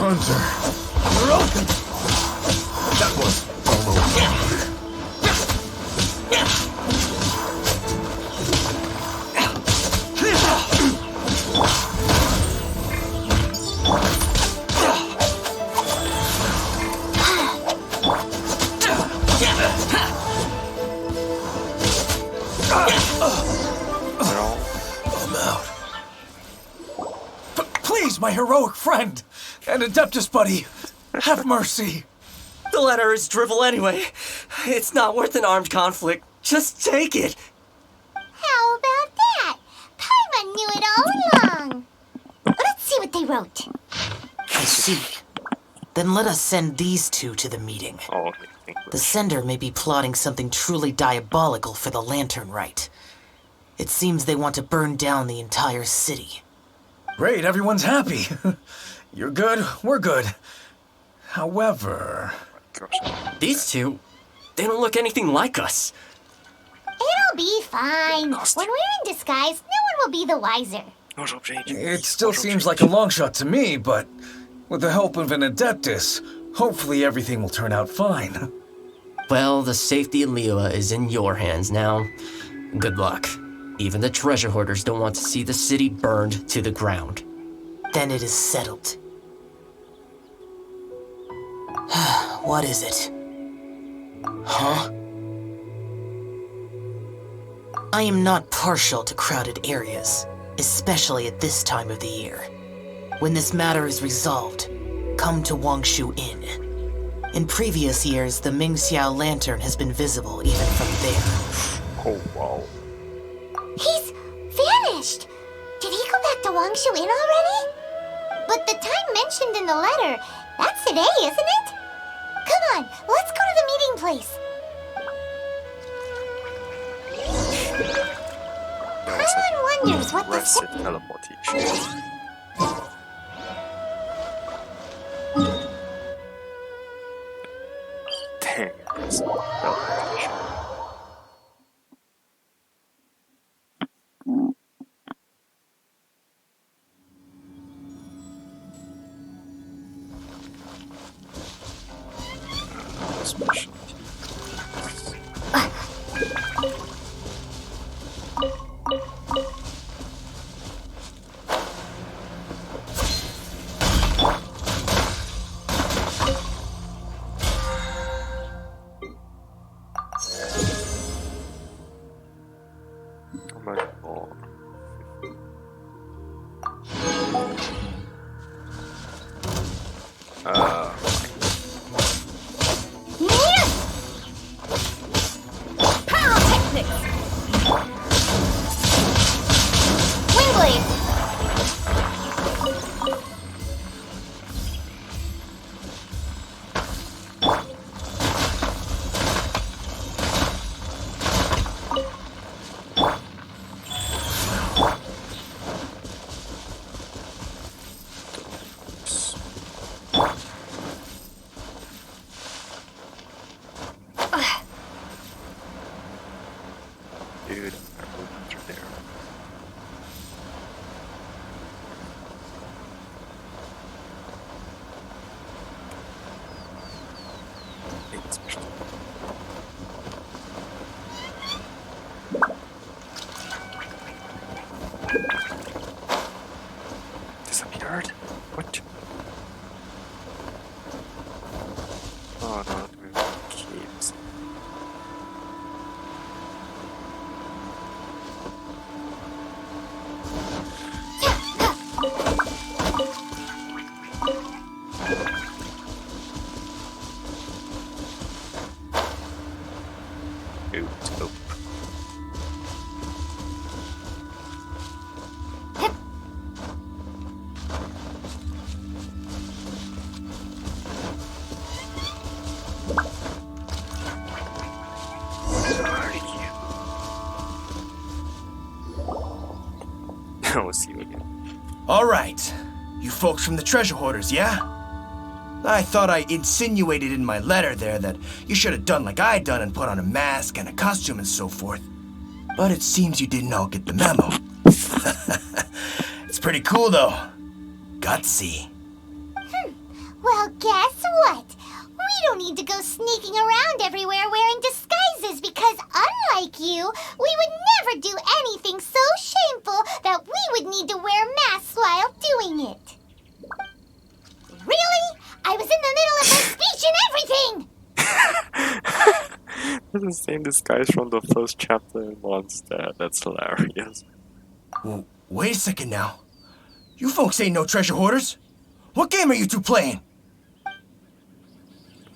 Speaker 5: Hunter.
Speaker 2: Broken.
Speaker 5: That was almost. I'm out. Please, my heroic friend and Adeptus buddy, have mercy.
Speaker 10: The letter is drivel anyway. It's not worth an armed conflict. Just take it.
Speaker 3: How about that? Paimon knew it all along. Let's see what they wrote.
Speaker 7: I see. Then let us send these two to the meeting.
Speaker 1: Oh, okay.
Speaker 7: The sender may be plotting something truly diabolical for the Lantern Rite. It seems they want to burn down the entire city.
Speaker 5: Great, everyone's happy. You're good, we're good. However...
Speaker 10: These two, they don't look anything like us.
Speaker 3: It'll be fine. When we're in disguise, no one will be the wiser.
Speaker 5: It still seems like a long shot to me, but with the help of an Adeptus, hopefully everything will turn out fine.
Speaker 10: Well, the safety of Liyue is in your hands now. Good luck. Even the treasure hoarders don't want to see the city burned to the ground.
Speaker 7: Then it is settled. What is it? Huh? I am not partial to crowded areas, especially at this time of the year. When this matter is resolved, come to Wangshu Inn. In previous years, the Mingxiao lantern has been visible even from there.
Speaker 1: Oh, wow.
Speaker 3: He's vanished. Did he go back to Wangshu Inn already? But the time mentioned in the letter, that's today, isn't it? Come on, let's go to the meeting place. Paimon wonders what this...
Speaker 1: Aggressive teleportation. Dang, aggressive teleportation. Special. Oh my god.
Speaker 3: Windblade!
Speaker 1: Dude, I moved through there. It's special. Disappeared? What? Oh no, it keeps. Oop. We'll see you again.
Speaker 5: All right. You folks from the treasure hoarders, yeah? I thought I insinuated in my letter there that you should have done like I done and put on a mask and a costume and so forth. But it seems you didn't all get the memo. It's pretty cool, though. Gutsy.
Speaker 3: Well, guess what? We don't need to go sneaking around everywhere wearing disguises because, unlike you, we would never do anything so shameful that we would need to wear masks while doing it. Really? I was in the middle of my speech and everything!
Speaker 1: It's the same disguise from the first chapter in Monster. That's hilarious.
Speaker 5: Wait a second now. You folks ain't no treasure hoarders. What game are you two playing?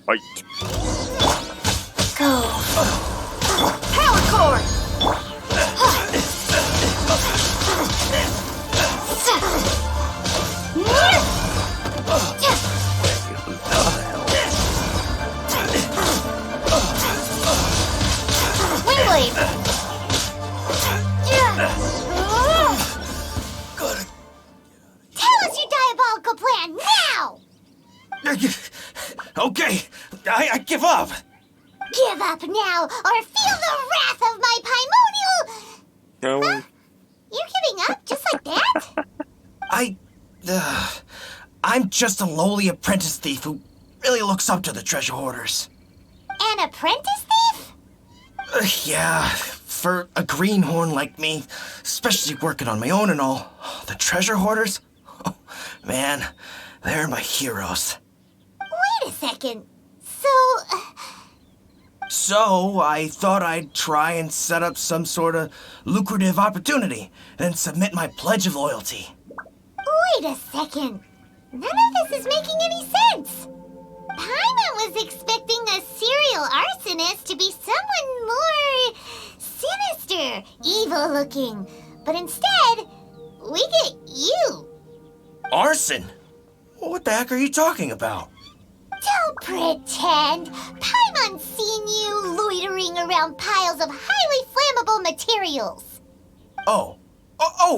Speaker 1: Fight.
Speaker 3: Go. Power cord! Wing blade! Tell us your diabolical plan now!
Speaker 5: Okay, I give up.
Speaker 3: Give up now, or feel the wrath of my Paimonial!
Speaker 1: No.
Speaker 3: Huh? You're giving up just like that?
Speaker 5: I'm just a lowly apprentice thief who really looks up to the treasure hoarders.
Speaker 3: An apprentice thief?
Speaker 5: Yeah, for a greenhorn like me, especially working on my own and all, the treasure hoarders, oh, man, they're my heroes.
Speaker 3: Wait a second.
Speaker 5: So I thought I'd try and set up some sort of lucrative opportunity and submit my pledge of loyalty.
Speaker 3: Wait a second. None of this is making any sense. Paimon was expecting a serial arsonist to be someone more sinister, evil-looking. But instead, we get you.
Speaker 5: Arson? What the heck are you talking about?
Speaker 3: Don't pretend. Paimon's seen you loitering around piles of highly flammable materials.
Speaker 5: Oh,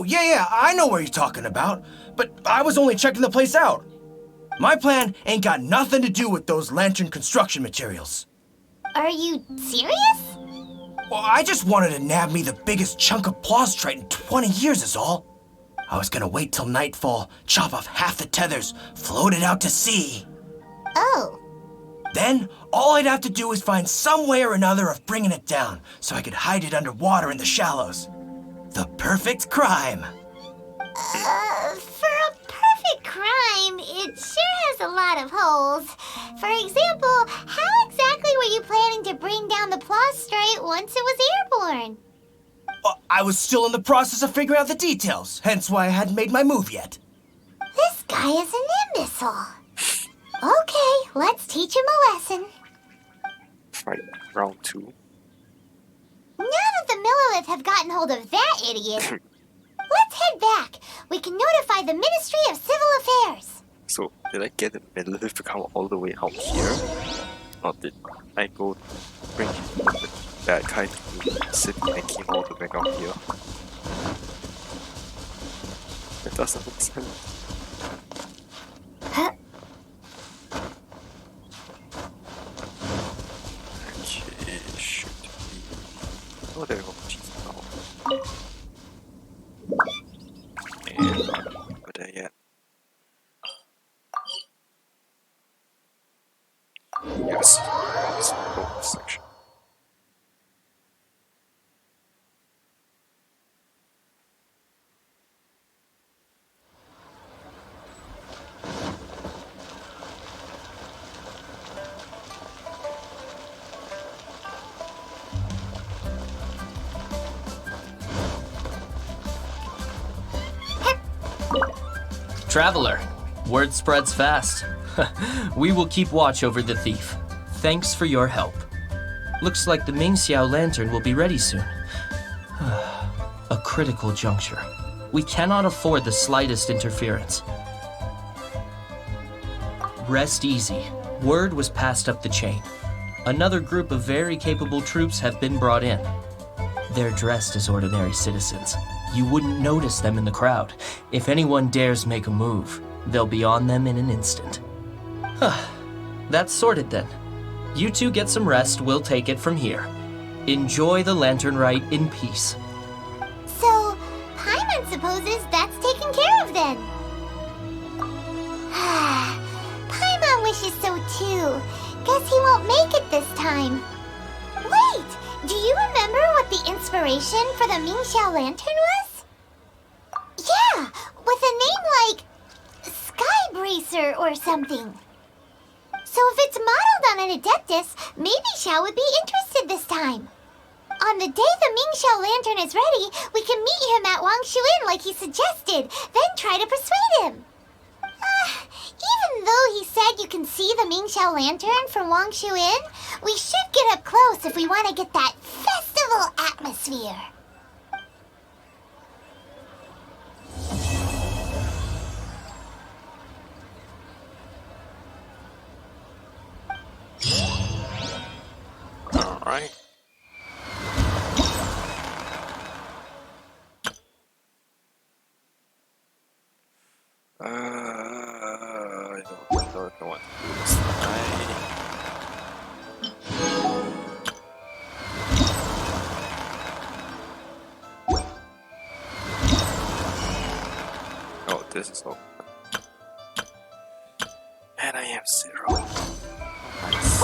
Speaker 5: yeah, I know what you're talking about. But I was only checking the place out. My plan ain't got nothing to do with those lantern construction materials.
Speaker 3: Are you serious?
Speaker 5: Well, I just wanted to nab me the biggest chunk of plastrite in 20 years is all. I was gonna wait till nightfall, chop off half the tethers, float it out to sea.
Speaker 3: Oh.
Speaker 5: Then, all I'd have to do is find some way or another of bringing it down so I could hide it underwater in the shallows. The perfect crime.
Speaker 3: For a perfect crime, it sure has a lot of holes. For example, how exactly were you planning to bring down the plastrite once it was airborne?
Speaker 5: I was still in the process of figuring out the details, hence why I hadn't made my move yet.
Speaker 3: This guy is an imbecile. Okay, let's teach him a lesson.
Speaker 1: Right, round 2.
Speaker 3: Now that the Millilith have gotten hold of that idiot, let's head back. We can notify the Ministry of Civil Affairs.
Speaker 1: So, did I get the Millilith to come all the way out here? Or did I go bring the bad guy to the city and came all the way out here? It doesn't make sense.
Speaker 3: Huh?
Speaker 1: Okay, should be... Oh, there we go. Jeez, no. And not over there yet. Yes, this bonus section.
Speaker 6: Traveler, word spreads fast. We will keep watch over the thief. Thanks for your help. Looks like the Mingxiao lantern will be ready soon. A critical juncture. We cannot afford the slightest interference. Rest easy. Word was passed up the chain. Another group of very capable troops have been brought in. They're dressed as ordinary citizens. You wouldn't notice them in the crowd. If anyone dares make a move, they'll be on them in an instant. That's sorted then. You two get some rest, we'll take it from here. Enjoy the lantern rite in peace.
Speaker 3: So, Paimon's supposes that's taken care of then. Paimon wishes so too. Guess he won't make it this time. Wait! Do you remember what the inspiration for the Mingxiao lantern was? Yeah! With a name like Sky Bracer or something. So if it's modeled on an Adeptus, maybe Xiao would be interested this time. On the day the Mingxiao lantern is ready, we can meet him at Wangshuin like he suggested, then try to persuade him. Even though he said you can see the Mingxiao lantern from Wangshuin, we should get up close if we want to get that festival atmosphere.
Speaker 1: Alright. I don't know if I want to do this tonight. Oh, this is open. And I have 0. Nice.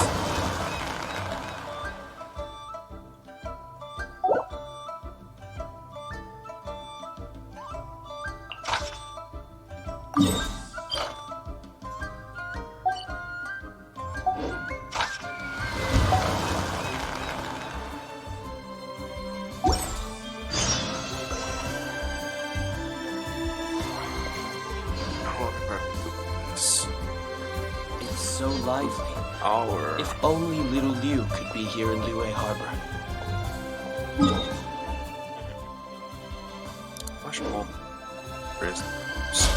Speaker 6: It's so lively.
Speaker 1: Our
Speaker 6: If only little Liu could be here in Liyue Harbor.
Speaker 1: much more prisoners.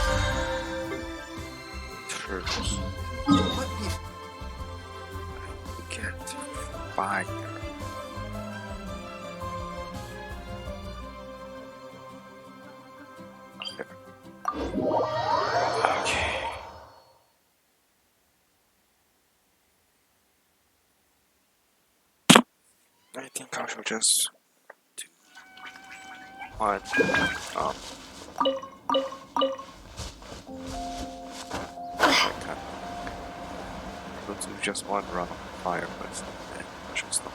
Speaker 1: Turkey.
Speaker 2: What if
Speaker 1: Get fire. Okay. I think I should just do one. Okay. We'll do just one round of fire, but just not.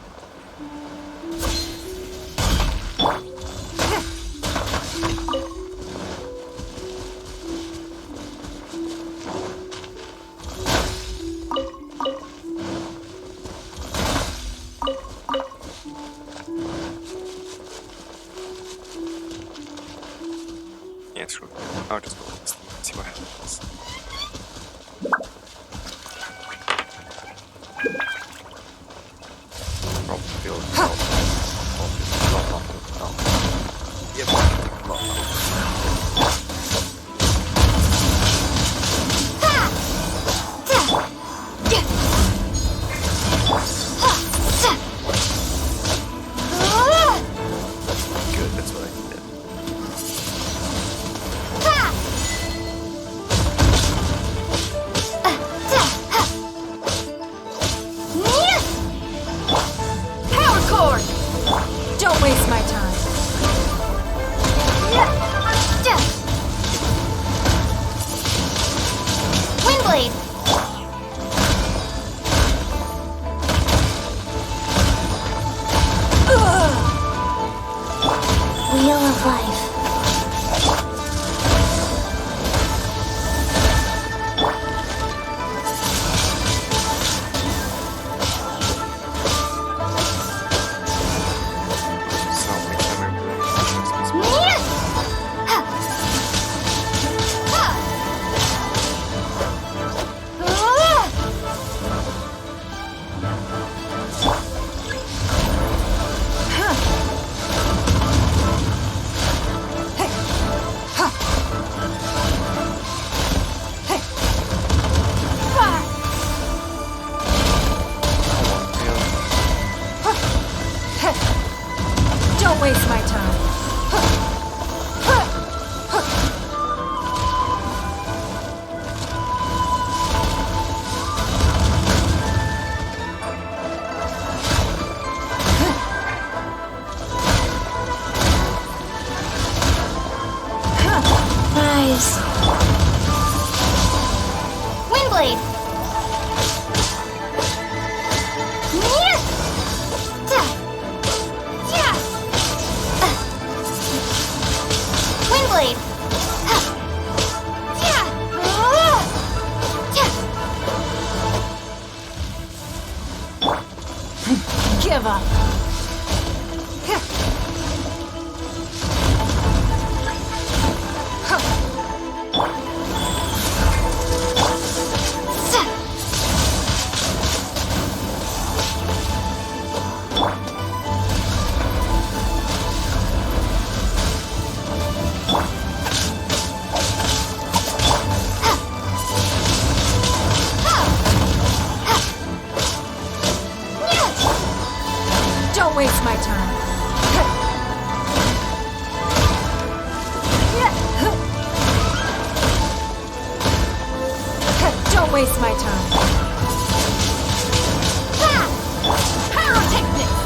Speaker 1: Yeah, true. I'll just go with this thing and see what happens. Probably build Yep. Good, that's what I needed.
Speaker 4: Power cord! Don't waste my time. Windblade!
Speaker 3: Wheel of Life.
Speaker 1: So we can replace this.
Speaker 4: Don't waste my time. Rise! Windblade! Windblade! Give up! Don't waste my time. Don't waste my time. Pyrotechnics!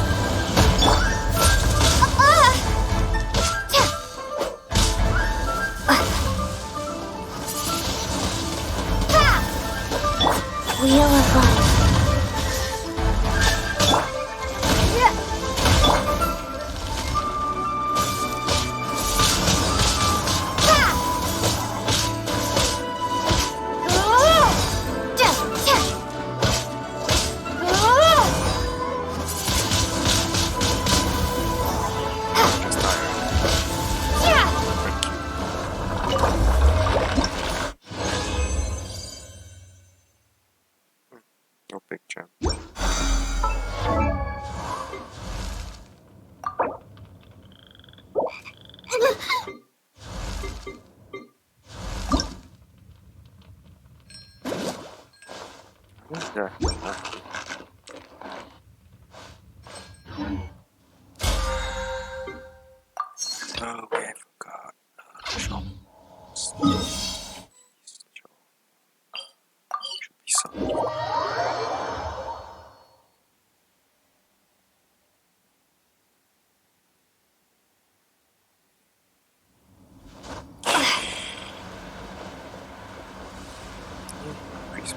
Speaker 4: Wheel of Life.
Speaker 1: No picture. Yeah. Oh, I forgot. Shop. Should be something. Thanks.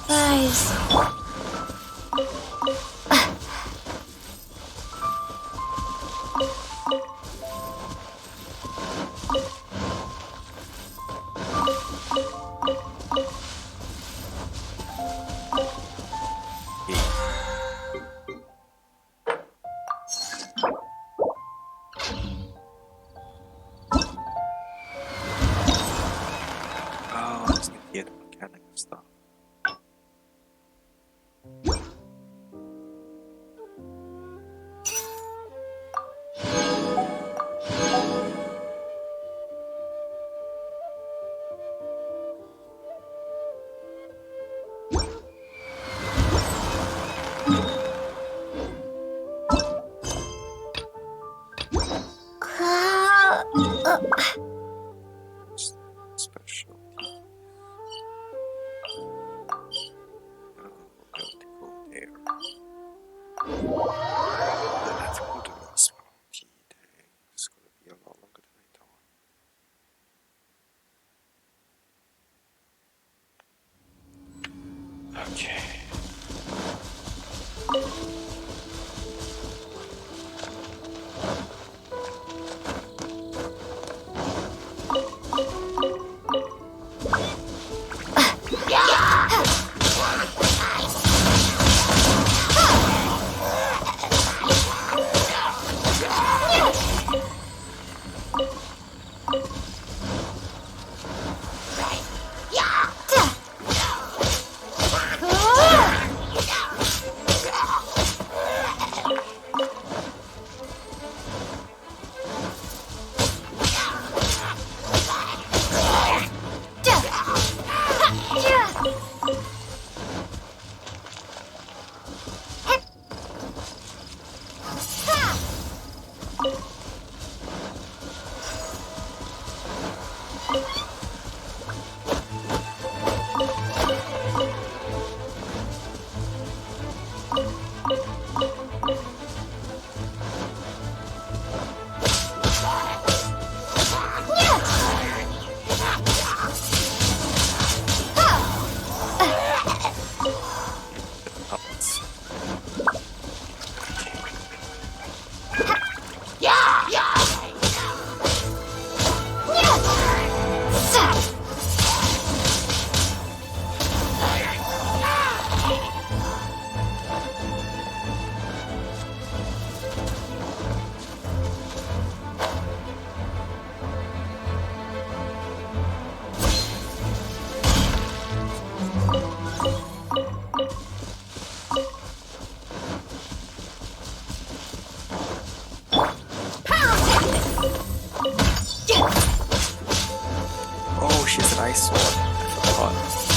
Speaker 4: Rise.
Speaker 1: Oh, I just need to hear the mechanic stuff. Special. Oh, we'll go there. Then I have to go to the last one. Gee, dang. It's gonna be a lot longer than I thought. Okay. ice sword. I forgot.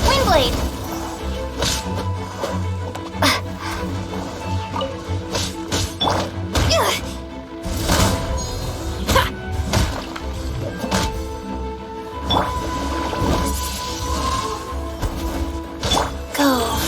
Speaker 3: Windblade! Go.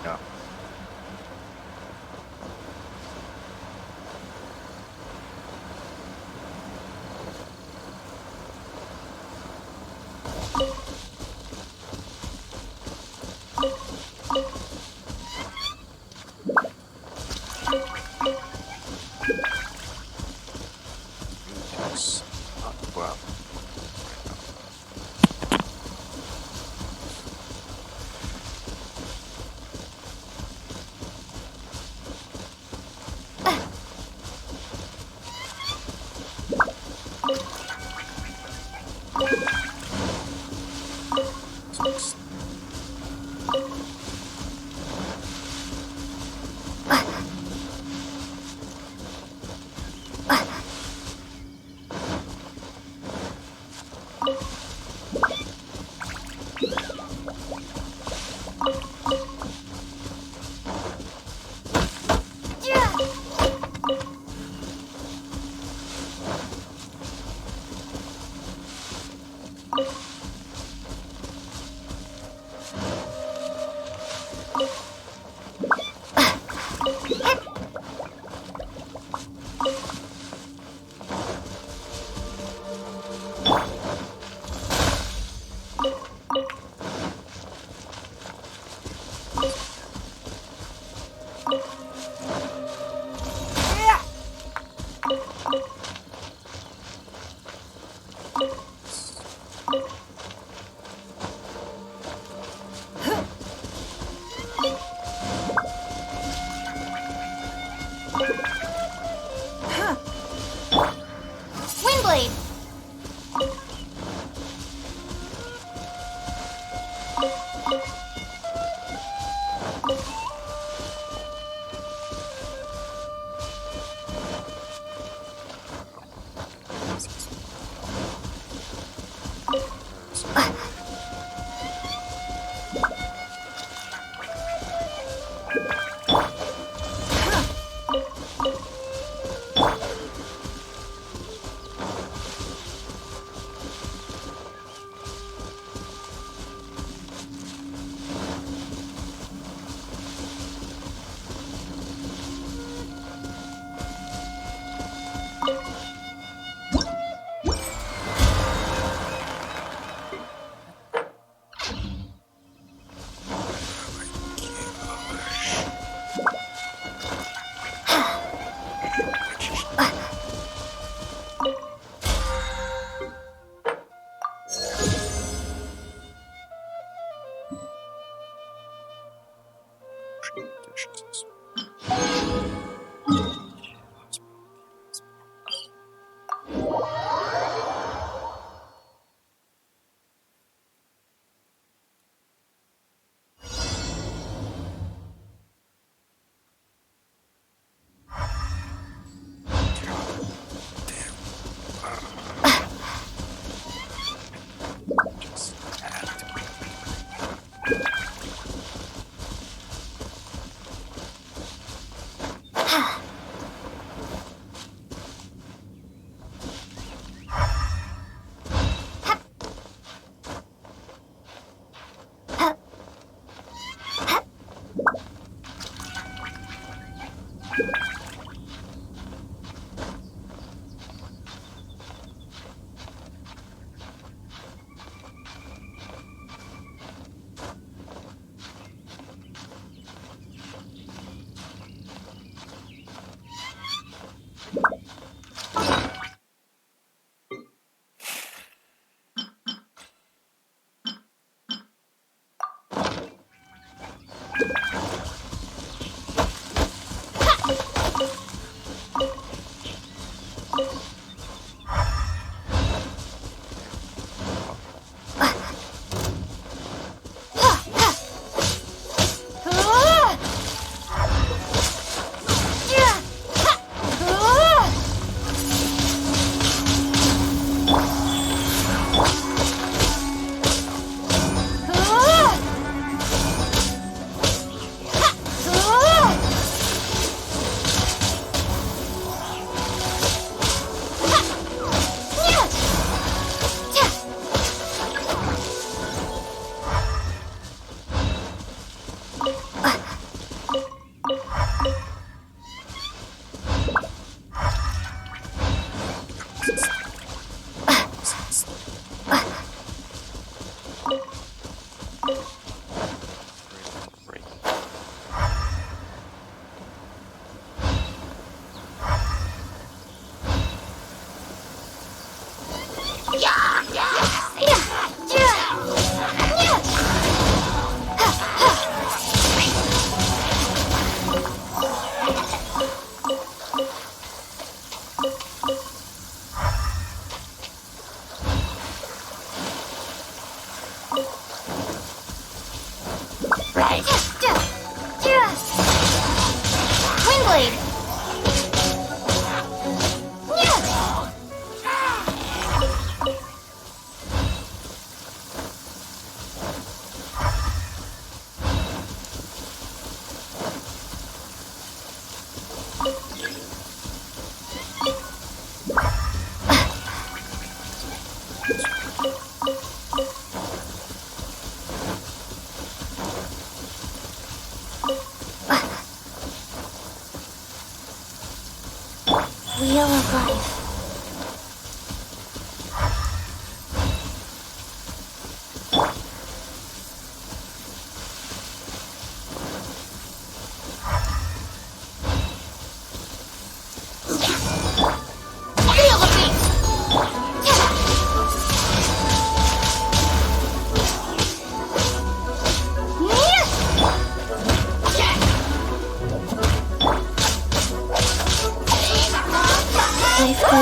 Speaker 1: Yeah. Yes. Well.
Speaker 3: Wheel of Life. Life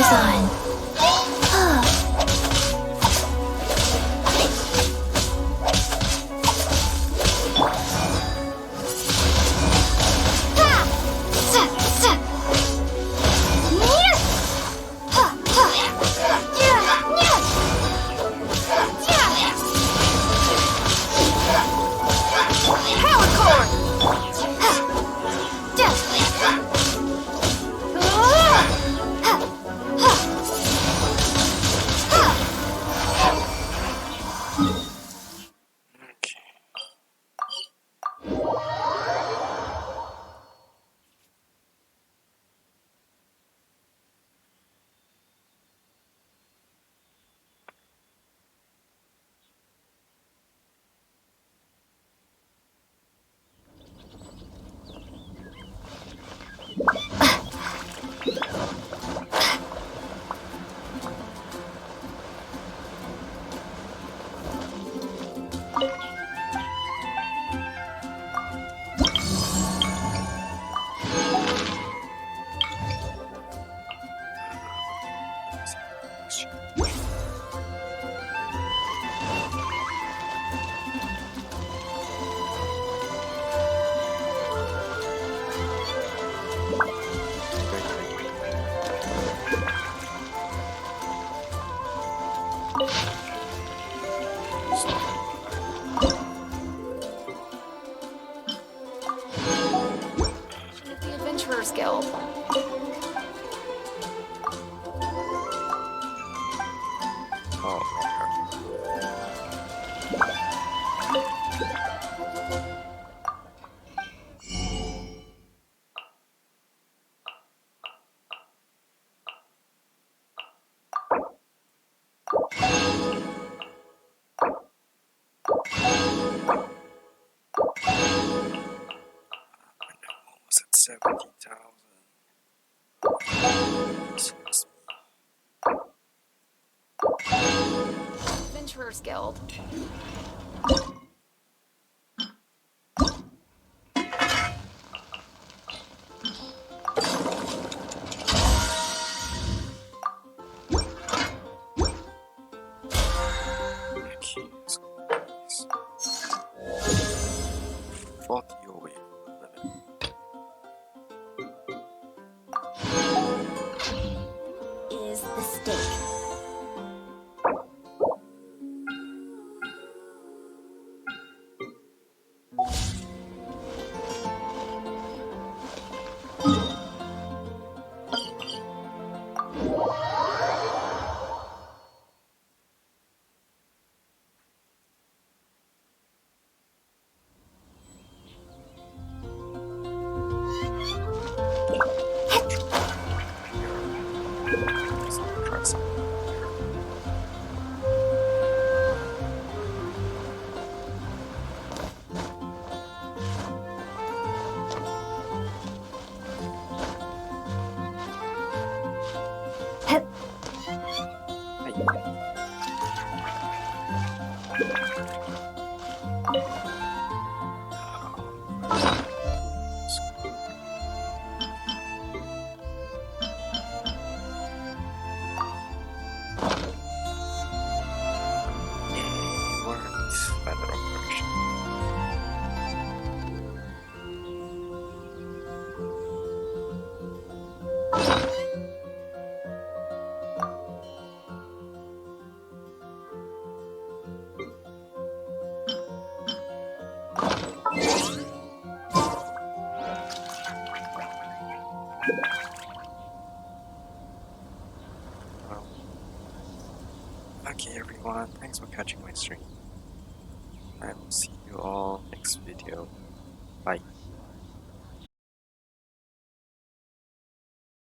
Speaker 4: Adventurers Guild.
Speaker 1: Oh, almost at 70,000.
Speaker 4: Adventurers Guild.
Speaker 1: Okay, so 40 away from the limit.
Speaker 3: Is the stake.
Speaker 1: So try something here. Better operation. Well, okay everyone, thanks for catching my stream. I will see you all next video. Bye.